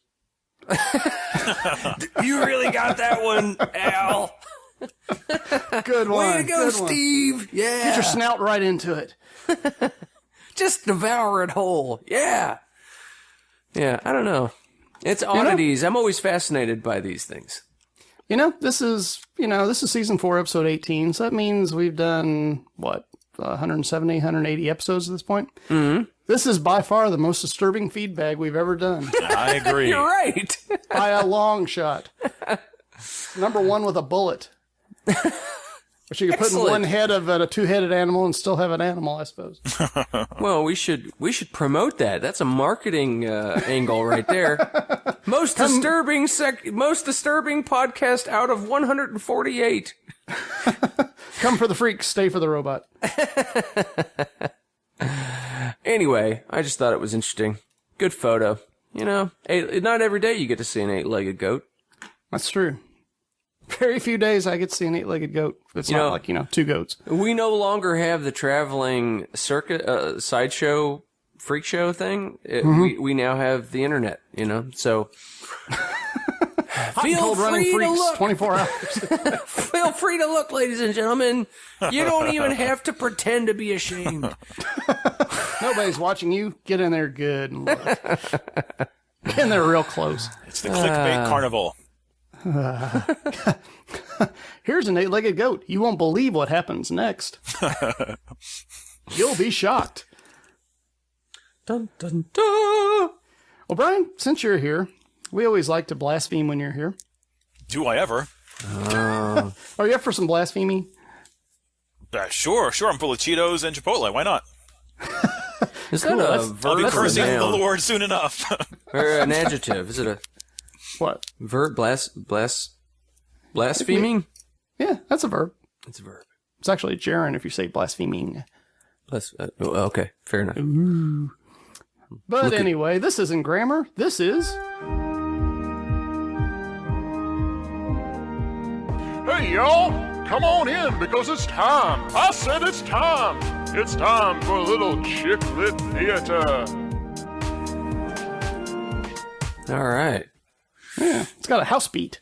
You really got that one, Al. Good one. Way to go, Good one. Steve. Yeah. Get your snout right into it. Just devour it whole. Yeah. Yeah, I don't know. It's oddities. I'm always fascinated by these things. This is season 4, episode 18. So that means we've done, 170, 180 episodes at this point? Mm-hmm. This is by far the most disturbing feedback we've ever done. I agree. You're right. By a long shot. Number one with a bullet. Which you could put in one head of a two-headed animal and still have an animal, I suppose. Well, we should promote that. That's a marketing angle right there. Most disturbing podcast out of 148. Come for the freaks, stay for the robot. Anyway, I just thought it was interesting. Good photo. Not every day you get to see an eight-legged goat. That's true. Very few days I get to see an eight-legged goat. It's not like, two goats. We no longer have the traveling circuit, sideshow, freak show thing. We now have the internet, so. Feel free to look. 24 hours. Feel free to look, ladies and gentlemen. You don't even have to pretend to be ashamed. Nobody's watching you. Get in there good and look. Get in there real close. It's the clickbait carnival. Here's an eight-legged goat. You won't believe what happens next. You'll be shocked. Dun, dun, dun. Well, Brian, since you're here, we always like to blaspheme when you're here. Do I ever? Are you up for some blasphemy? Sure. I'm full of Cheetos and Chipotle. Why not? Is that a verb I'll be or a cursing the noun? Lord soon enough. Or an adjective? Is it a What? verb? Blaspheming? Yeah, that's a verb. It's a verb. It's actually a gerund if you say blaspheming. Okay, fair enough. But anyway, this isn't grammar. This is... Hey, y'all! Come on in, because it's time! I said it's time! It's time for a little Chick Lit Theater! All right. Yeah, it's got a house beat.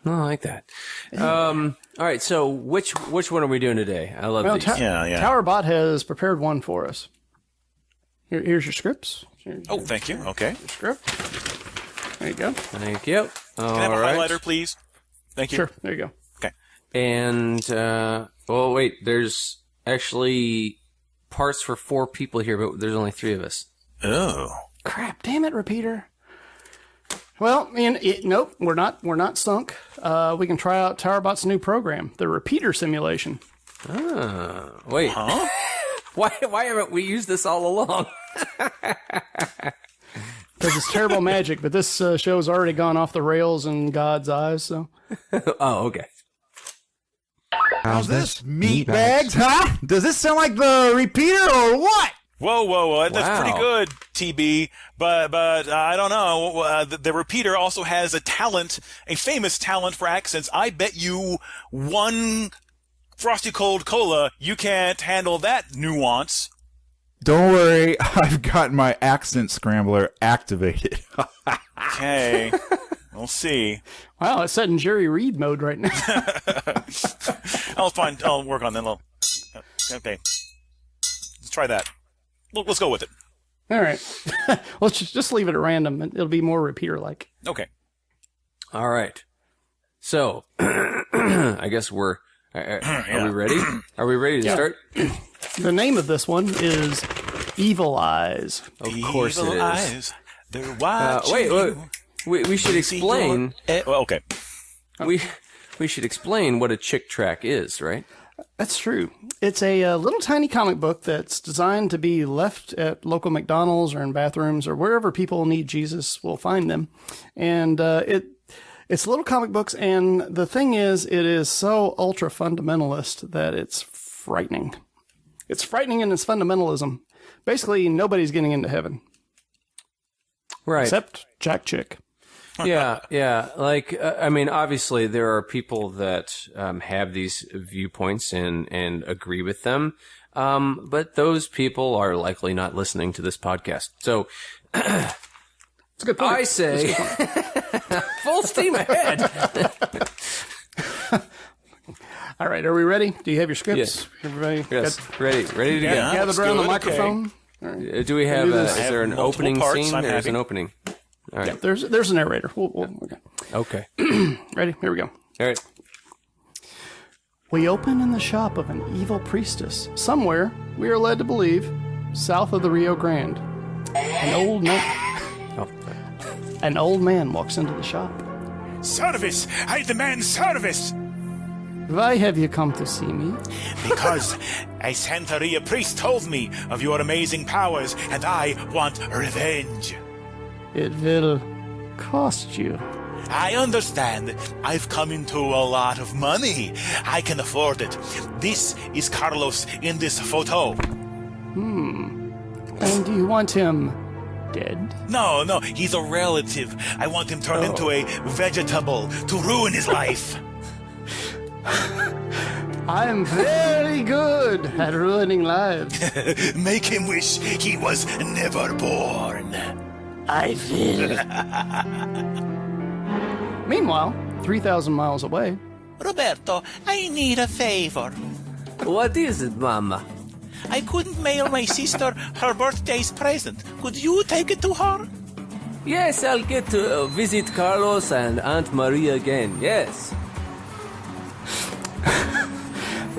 Oh, I like that. All right, so which one are we doing today? I love these. Towerbot has prepared one for us. Here's your scripts. Thank you. Okay. Your script. There you go. Thank you. Can I have a highlighter, please? Thank you. Sure, there you go. Okay. And, wait, there's actually parts for 4 people here, but there's only 3 of us. Oh. Crap, damn it, repeater. Well, nope, we're not sunk. We can try out Towerbot's new program, the repeater simulation. Ah, wait. Huh? Why haven't we used this all along? Because it's terrible magic, but this show's already gone off the rails in God's eyes, so. Oh, okay. How's this? Meat bags, huh? Does this sound like the repeater or what? Whoa. That's Wow. pretty good, TB. But I don't know. The repeater also has a famous talent for accents. I bet you one Frosty Cold Cola, you can't handle that nuance. Don't worry, I've got my accent scrambler activated. Okay. We'll see. Wow, it's set in Jerry Reed mode right now. I'll work on that. Okay. Let's try that. Let's go with it. All right. Let's just leave it at random. It'll be more repeater-like. Okay. All right. So, I guess are we ready? Are we ready to start? The name of this one is Evil Eyes. Of course it is. Evil eyes, they're watching Wait. you. We should explain. Okay. We should explain what a Chick Tract is, right? That's true. It's a little tiny comic book that's designed to be left at local McDonald's or in bathrooms or wherever people need Jesus will find them. And it's little comic books, and the thing is, it is so ultra fundamentalist that it's frightening. It's frightening in its fundamentalism. Basically, nobody's getting into heaven. Right. Except Jack Chick. Yeah. Like, obviously there are people that have these viewpoints and agree with them. But those people are likely not listening to this podcast. So It's a good point. I say full steam ahead. All right, are we ready? Do you have your scripts? Yes. Everybody? Yes. Ready to go. Gathered let's around do the it. microphone. Do we have, do this. is there an Multiple opening parts, scene? I'm There's happy. an opening. All right. Yeah, there's a narrator. Okay. Okay. Ready? Here we go. All right. We open in the shop of an evil priestess. Somewhere, we are led to believe, south of the Rio Grande. An old man walks into the shop. Service! I demand service! Why have you come to see me? Because a Santeria priest told me of your amazing powers, and I want revenge. It will cost you. I understand. I've come into a lot of money. I can afford it. This is Carlos in this photo. And do you want him dead? No, he's a relative. I want him turned into a vegetable to ruin his life. I'm very good at ruining lives. Make him wish he was never born. I will. Meanwhile, 3,000 miles away, Roberto, I need a favor. What is it, Mama? I couldn't mail my sister her birthday's present. Could you take it to her? Yes, I'll get to visit Carlos and Aunt Maria again. Yes.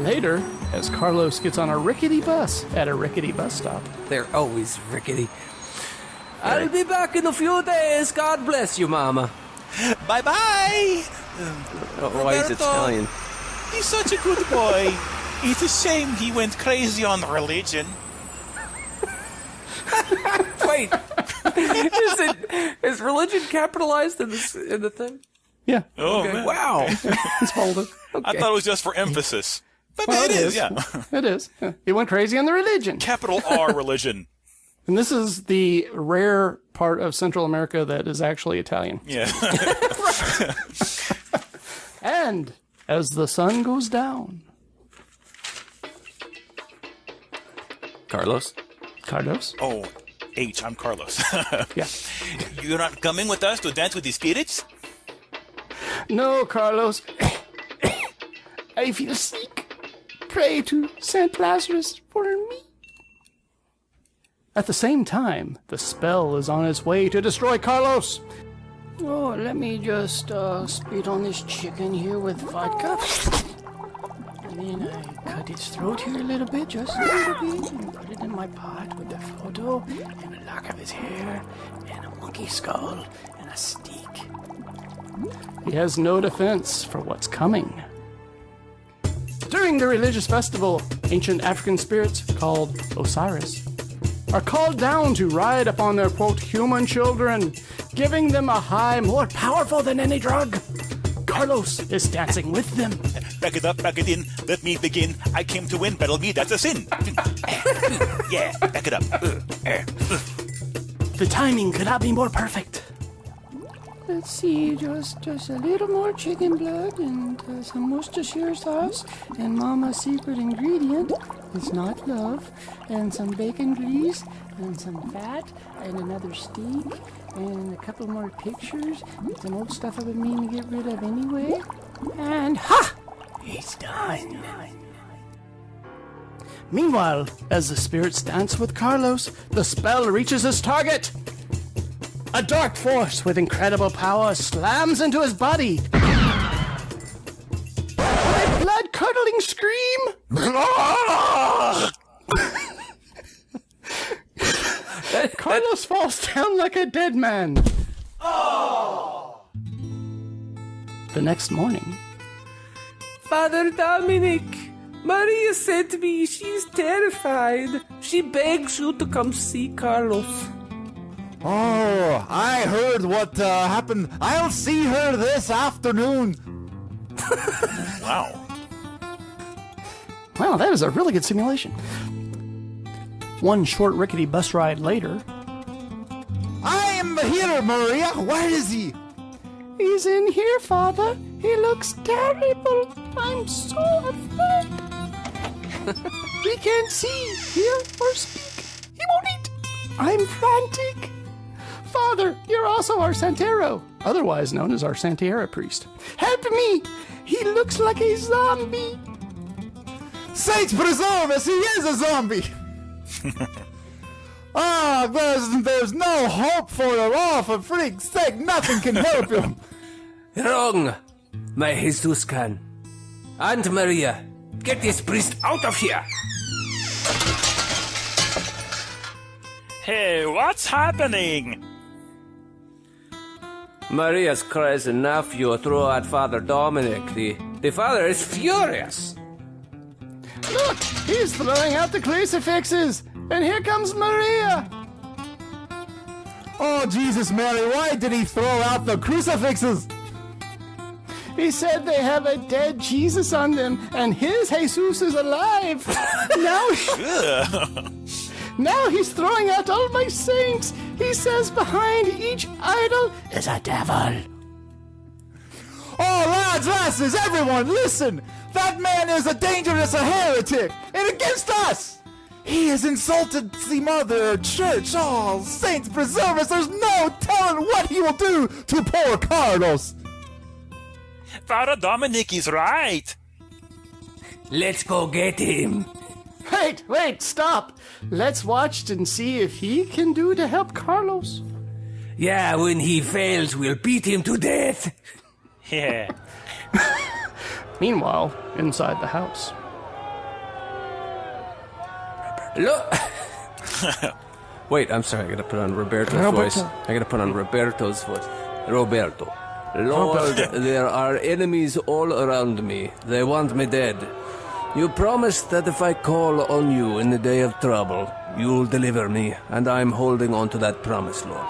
later, as Carlos gets on a rickety bus at a rickety bus stop. They're always rickety. I'll be back in a few days. God bless you, Mama. Bye-bye! Oh, why is it Italian? He's such a good boy. It's a shame he went crazy on religion. Wait, is religion capitalized in the thing? Yeah. Oh, Okay. man. Wow. It's folded. I thought it was just for emphasis. But Well, it is, yeah. It is. He went crazy on the religion. Capital R religion. And this is the rare part of Central America that is actually Italian. Yeah. And as the sun goes down, Carlos? Oh, H, I'm Carlos. Yeah. You're not coming with us to dance with the spirits? No, Carlos. I feel sick. Pray to Saint Lazarus for me. At the same time, the spell is on its way to destroy Carlos. Oh, let me just spit on this chicken here with vodka. And then I cut its throat here a little bit, just a little bit, and put it in my pot with the photo, and a lock of his hair, and a monkey skull, and a steak. He has no defense for what's coming. During the religious festival, ancient African spirits, called Osiris, are called down to ride upon their, quote, human children, giving them a high more powerful than any drug. Carlos is dancing with them. Back it up, back it in. Let me begin. I came to win. Battle me, that's a sin. Yeah, back it up. The timing could not be more perfect. Let's see, just a little more chicken blood and some Worcestershire sauce and Mama's secret ingredient is not love, and some bacon grease and some fat and another steak and a couple more pictures and some old stuff I've been meaning to get rid of anyway. And ha! He's done. Meanwhile, as the spirits dance with Carlos, the spell reaches its target. A dark force with incredible power slams into his body. With a blood-curdling scream, Carlos falls down like a dead man. The next morning, Father Dominic, Maria said to me she's terrified. She begs you to come see Carlos. Oh, I heard what happened. I'll see her this afternoon. Wow. Wow, that is a really good simulation. One short rickety bus ride later, I am here, Maria. Where is he? he's in here, Father. He looks terrible. I'm so afraid. He can't see, hear, or speak. He won't eat. I'm frantic. Father, you're also our Santero, otherwise known as our Santiera priest. Help me! He looks like a zombie. Saints preserve us, he is a zombie. There's no hope for her. Oh, for freak's sake, nothing can help him. Wrong. My Jesus can. Aunt Maria, get this priest out of here. Hey, what's happening? Maria's crazy nephew threw at Father Dominic. The father is furious. Look, he's throwing out the crucifixes. And here comes Maria. Oh, Jesus, Mary, why did he throw out the crucifixes? He said they have a dead Jesus on them, and his Jesus is alive. Now he's throwing out all my saints. He says behind each idol is a devil. Oh, lads, lasses, everyone, listen. That man is a dangerous heretic, and against us. He has insulted the Mother Church. Oh, saints preserve us. There's no telling what he will do to poor Carlos. Father Dominic is right. Let's go get him. Wait, stop. Let's watch and see if he can do to help Carlos. Yeah, when he fails, we'll beat him to death. Yeah. Meanwhile, inside the house. Look. Wait, I'm sorry. I gotta put on Roberto's voice. I gotta put on Roberto's voice. Roberto. Lord, there are enemies all around me. They want me dead. You promised that if I call on you in the day of trouble, you'll deliver me, and I'm holding on to that promise, Lord.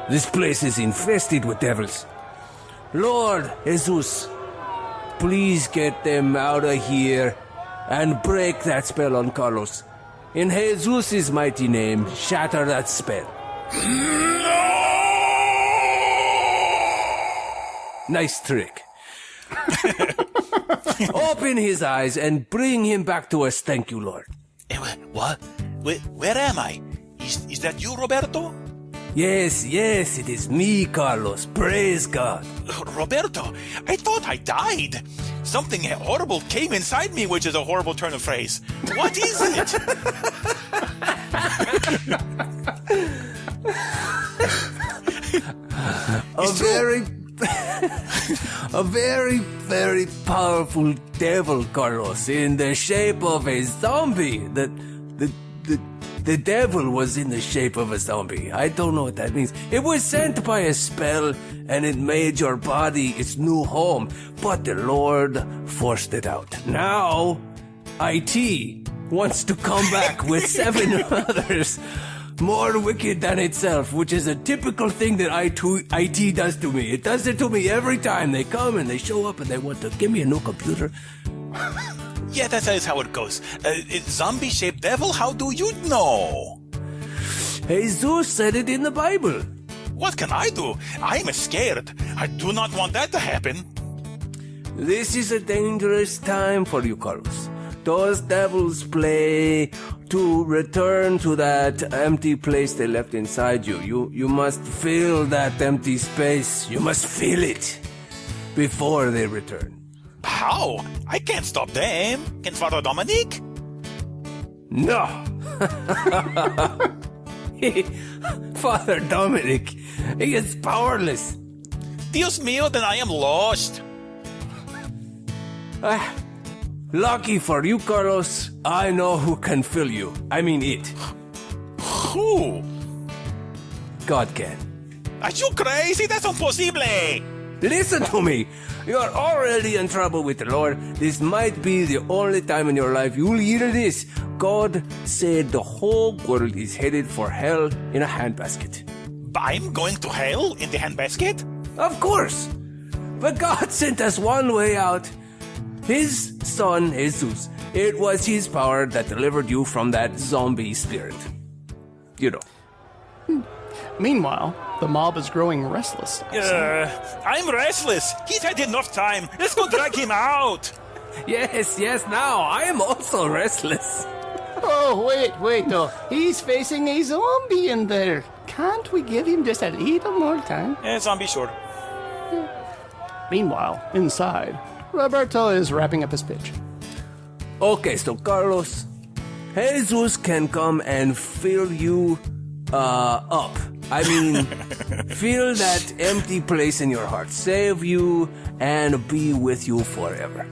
This place is infested with devils. Lord Jesus, please get them out of here and break that spell on Carlos. In Jesus' mighty name, shatter that spell. Nice trick. Open his eyes and bring him back to us, thank you, Lord. What? Where am I? Is that you, Roberto? Yes, it is me, Carlos. Praise God. Roberto, I thought I died. Something horrible came inside me, which is a horrible turn of phrase. What is it? A very, very powerful devil, Carlos, in the shape of a zombie. The devil was in the shape of a zombie. I don't know what that means. It was sent by a spell, and it made your body its new home. But the Lord forced it out. Now, IT wants to come back with 7 others, more wicked than itself, which is a typical thing that IT does to me. It does it to me every time. They come and they show up and they want to give me a new computer. Yeah, that is how it goes. Zombie-shaped devil, how do you know? Jesus said it in the Bible. What can I do? I'm scared. I do not want that to happen. This is a dangerous time for you, Carlos. Those devils play to return to that empty place they left inside you. You must fill that empty space. You must feel it before they return. How? I can't stop them. Can Father Dominic? No. Father Dominic, he is powerless. Dios mío, then I am lost. Lucky for you, Carlos, I know who can fill you. I mean it. Who? God can. Are you crazy? That's impossible. Listen to me. You are already in trouble with the Lord. This might be the only time in your life you'll hear this. God said the whole world is headed for hell in a handbasket. I'm going to hell in the handbasket? Of course. But God sent us one way out. His son, Jesus. It was his power that delivered you from that zombie spirit. You know. Meanwhile, the mob is growing restless. I'm restless. He's had enough time. Let's go drag him out. Yes, now I am also restless. Oh, wait, though. He's facing a zombie in there. Can't we give him just a little more time? Zombie, sure. Meanwhile, inside, Roberto is wrapping up his pitch. Okay, so Carlos, Jesus can come and fill you up. I mean, fill that empty place in your heart, save you, and be with you forever.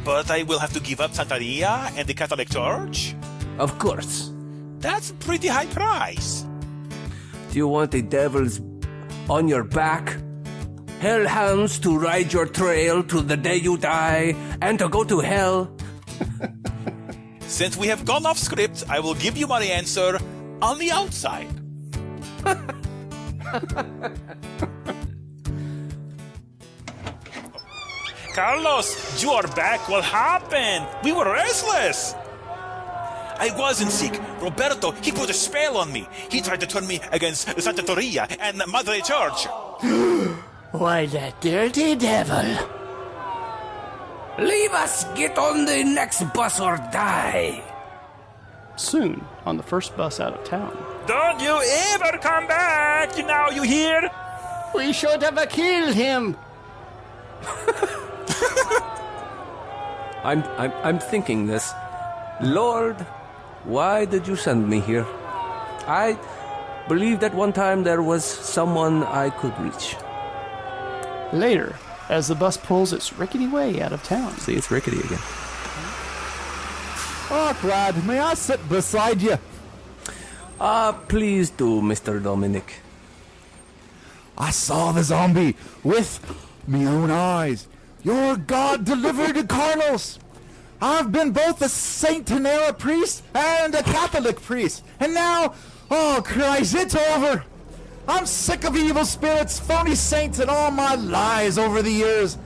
But I will have to give up Santeria and the Catholic Church? Of course. That's a pretty high price. Do you want the devils on your back? Hellhounds to ride your trail to the day you die, and to go to hell? Since we have gone off script, I will give you my answer on the outside. Carlos, you are back. What happened? We were restless. I wasn't sick. Roberto, he put a spell on me. He tried to turn me against Santa Toria and Madre Church. Why, that dirty devil. Leave us, get on the next bus or die. Soon, on the first bus out of town. Don't you ever come back, now you hear? We should have killed him. I'm thinking this. Lord, why did you send me here? I believe that one time there was someone I could reach. Later, as the bus pulls its rickety way out of town. See, it's rickety again. Oh, Brad, may I sit beside you? Please do, Mr. Dominic. I saw the zombie with me own eyes. Your God delivered Carlos. I've been both a Saint Tenera priest and a Catholic priest. And now, oh Christ, it's over. I'm sick of evil spirits, phony saints, and all my lies over the years.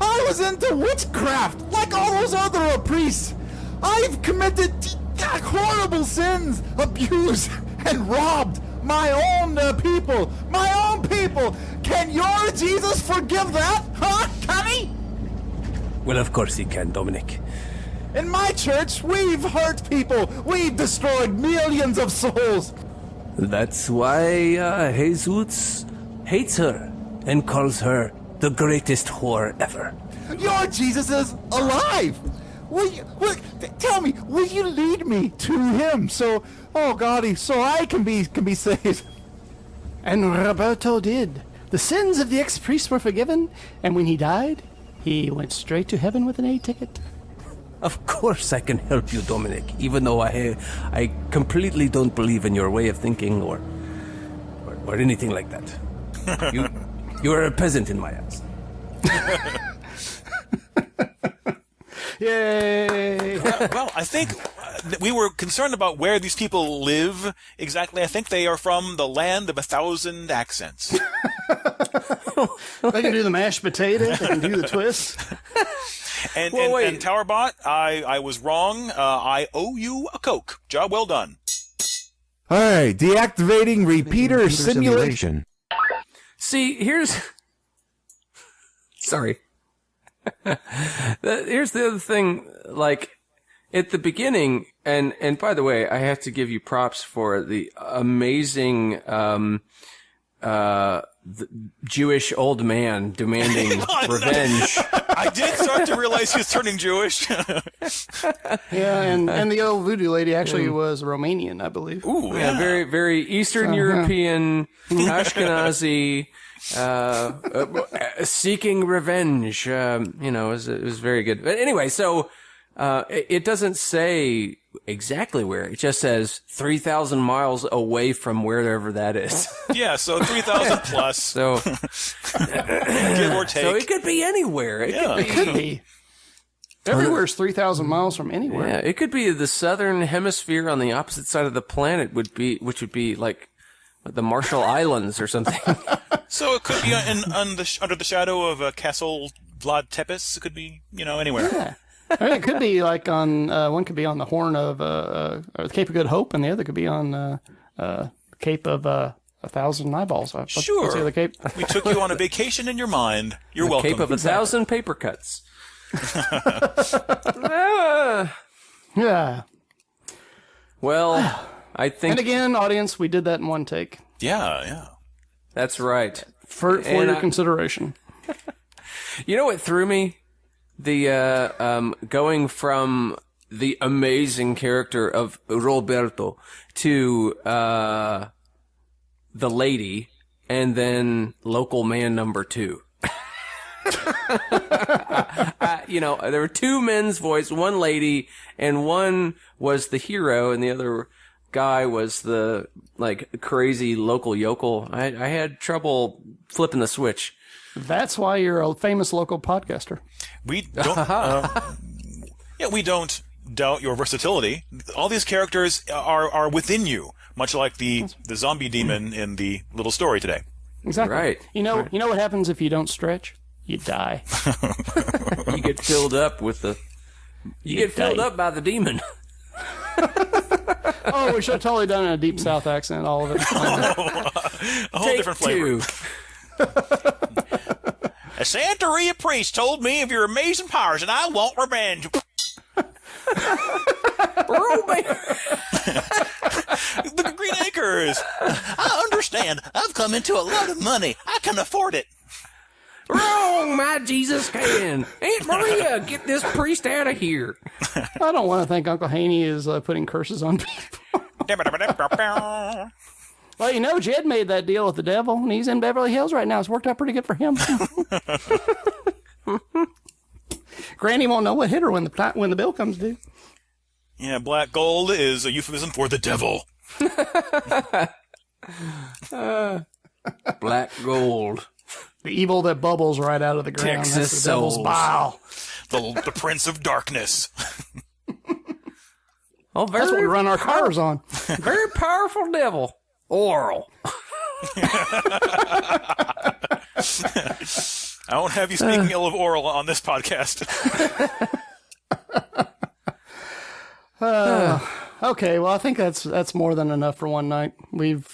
I was into witchcraft, like all those other priests. I've committed horrible sins, abused and robbed my own people. My own people. Can your Jesus forgive that? Huh? Can he? Well, of course he can, Dominic. In my church, we've hurt people. We've destroyed millions of souls. That's why Jesus hates her and calls her the greatest whore ever. Your Jesus is alive. Tell me, will you lead me to him so I can be saved? And Roberto did. The sins of the ex-priest were forgiven, and when he died, he went straight to heaven with an A ticket. Of course I can help you, Dominic, even though I completely don't believe in your way of thinking or anything like that. You are a peasant in my eyes. Yay! Well, I think we were concerned about where these people live exactly. I think they are from the land of 1,000 accents. They can do the mashed potato. They can do the twist. And Towerbot, I was wrong. I owe you a Coke. Job well done. All right, deactivating repeater simulation. See, here's... Sorry. Here's the other thing, like, at the beginning, and by the way, I have to give you props for the amazing, the Jewish old man demanding revenge. I did start to realize he was turning Jewish. Yeah, and the old voodoo lady actually was Romanian, I believe. Ooh, Yeah, very, very Eastern European, Ashkenazi, seeking revenge. It was very good. But anyway, so it doesn't say exactly where. It just says 3,000 miles away from wherever that is. Yeah, so 3,000 plus. So give or take. So it could be anywhere. It could be. Everywhere's 3,000 miles from anywhere. Yeah, it could be the southern hemisphere on the opposite side of the planet, which would be like the Marshall Islands or something. So it could be under the shadow of Castle Vlad Tepes. It could be, anywhere. Yeah. I mean, it could be like one could be on the Horn of Cape of Good Hope, and the other could be on Cape of 1,000 Eyeballs. Sure. What's the other cape? We took you on a vacation in your mind. You're welcome. Cape of 1,000 paper cuts. Yeah. Well, I think... And again, audience, we did that in one take. Yeah. That's right. For your consideration. You know what threw me? The going from the amazing character of Roberto to the lady, and then local man number 2. There were 2 men's voice, one lady, and one was the hero, and the other guy was the crazy local yokel. I had trouble flipping the switch. That's why you're a famous local podcaster. We don't. We don't doubt your versatility. All these characters are within you, much like the zombie demon in the little story today. Exactly. Right. You know what happens if you don't stretch? You die. You get filled up with the. You get filled up by the demon. Oh, we should have totally done it in a deep South accent, all of it. A whole different flavor. 2. A Santeria priest told me of your amazing powers, and I want revenge. The Green Acres. I understand. I've come into a lot of money. I can afford it. Wrong, my Jesus can. Aunt Maria, get this priest out of here. I don't want to think Uncle Haney is putting curses on people. Well, Jed made that deal with the devil, and he's in Beverly Hills right now. It's worked out pretty good for him. Granny won't know what hit her when the bill comes due. Yeah, black gold is a euphemism for the devil. Black gold. The evil that bubbles right out of the ground. Texas That's the devil's souls. bile. The Prince of Darkness. Oh, That's what we run our cars on. Very powerful devil. Oral. I won't have you speaking ill of Oral on this podcast. Okay, well, I think that's more than enough for one night. We've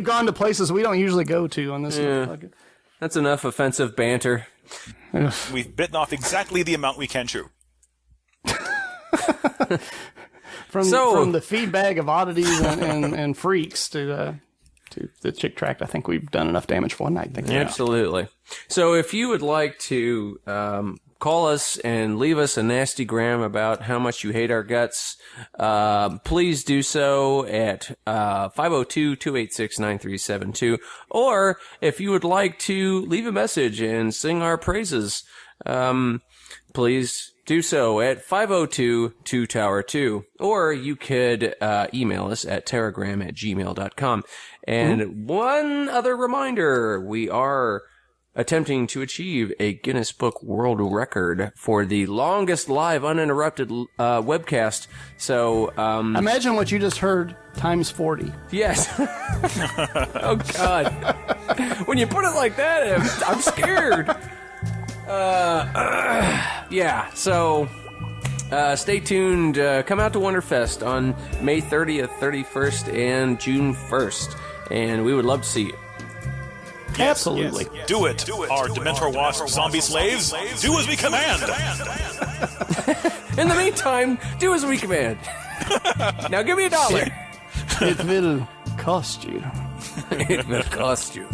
gone to places we don't usually go to on this. That's enough offensive banter. We've bitten off exactly the amount we can chew. From the feed bag of oddities and freaks to the Chick Tract, I think we've done enough damage for one night. Thank you. Absolutely. So if you would like to call us and leave us a nasty gram about how much you hate our guts, please do so at 502-286-9372. Or if you would like to leave a message and sing our praises, please do so at 502-2Tower2. Or you could email us at terragram@gmail.com. And one other reminder, we are attempting to achieve a Guinness Book World Record for the longest live uninterrupted webcast. So, imagine what you just heard times 40. Yes. Oh, God. When you put it like that, I'm scared. Yeah, so stay tuned. Come out to Wonderfest on May 30th, 31st, and June 1st. And we would love to see you. Yes, Absolutely. Yes. Do it. Our Dementor Wasp zombie slaves. Do as we command. In the meantime, do as we command. Now give me $1. It will cost you. It will cost you.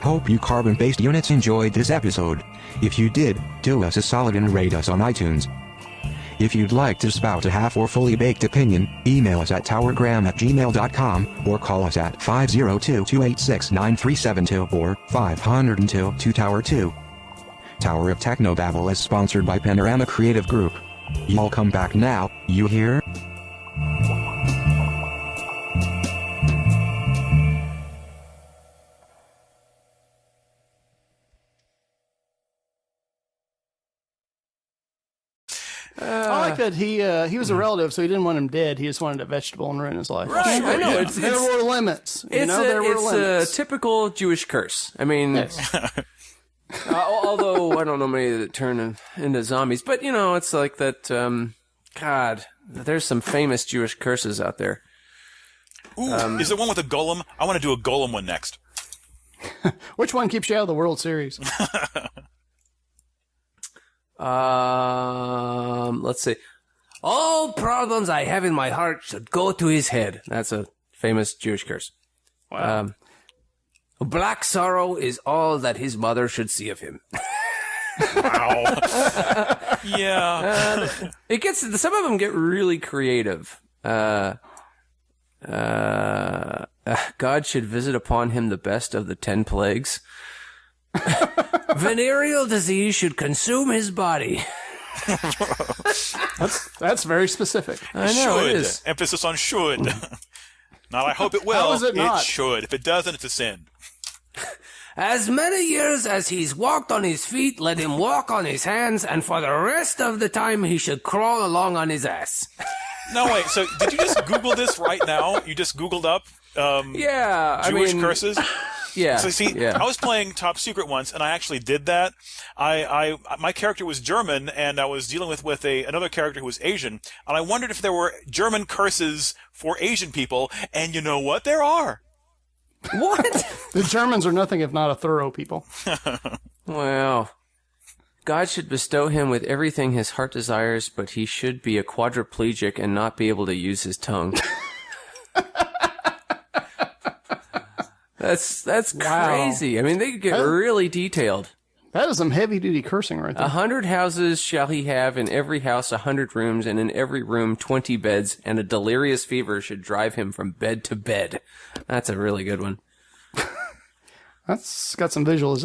Hope you carbon-based units enjoyed this episode. If you did, do us a solid and rate us on iTunes. If you'd like to spout a half or fully baked opinion, email us at towergram@gmail.com or call us at 502-286-9372 or 502-2Tower2. Tower of Technobabble is sponsored by Panorama Creative Group. Y'all come back now, you hear? I like that he was a relative, so he didn't want him dead. He just wanted a vegetable and ruin his life. Right, I know. There were limits. It's a typical Jewish curse. I mean, although I don't know many that turn into zombies, but you know, it's like that. God, there's some famous Jewish curses out there. Ooh, is there one with a golem? I want to do a golem one next. Which one keeps you out of the World Series? Let's see. All problems I have in my heart should go to his head. That's a famous Jewish curse. Wow. Black sorrow is all that his mother should see of him. Wow. Yeah. It gets, some of them get really creative. God should visit upon him the best of the 10 plagues. Venereal disease should consume his body. That's very specific. I know, should. it is. Emphasis on should. Not I hope it will. How is it not? It should. If it doesn't, it's a sin. As many years as he's walked on his feet, let him walk on his hands, and for the rest of the time he should crawl along on his ass. No, wait. So did you just Google this right now? You just Googled up Jewish curses? Yeah. So see, I was playing Top Secret once, and I actually did that. My character was German, and I was dealing with another character who was Asian, and I wondered if there were German curses for Asian people, and you know what? There are. What? The Germans are nothing if not a thorough people. Well, God should bestow him with everything his heart desires, but he should be a quadriplegic and not be able to use his tongue. That's crazy. I mean, they could get really detailed. That is some heavy-duty cursing right there. 100 houses shall he have, in every house 100 rooms, and in every room 20 beds, and a delirious fever should drive him from bed to bed. That's a really good one. That's got some visualization.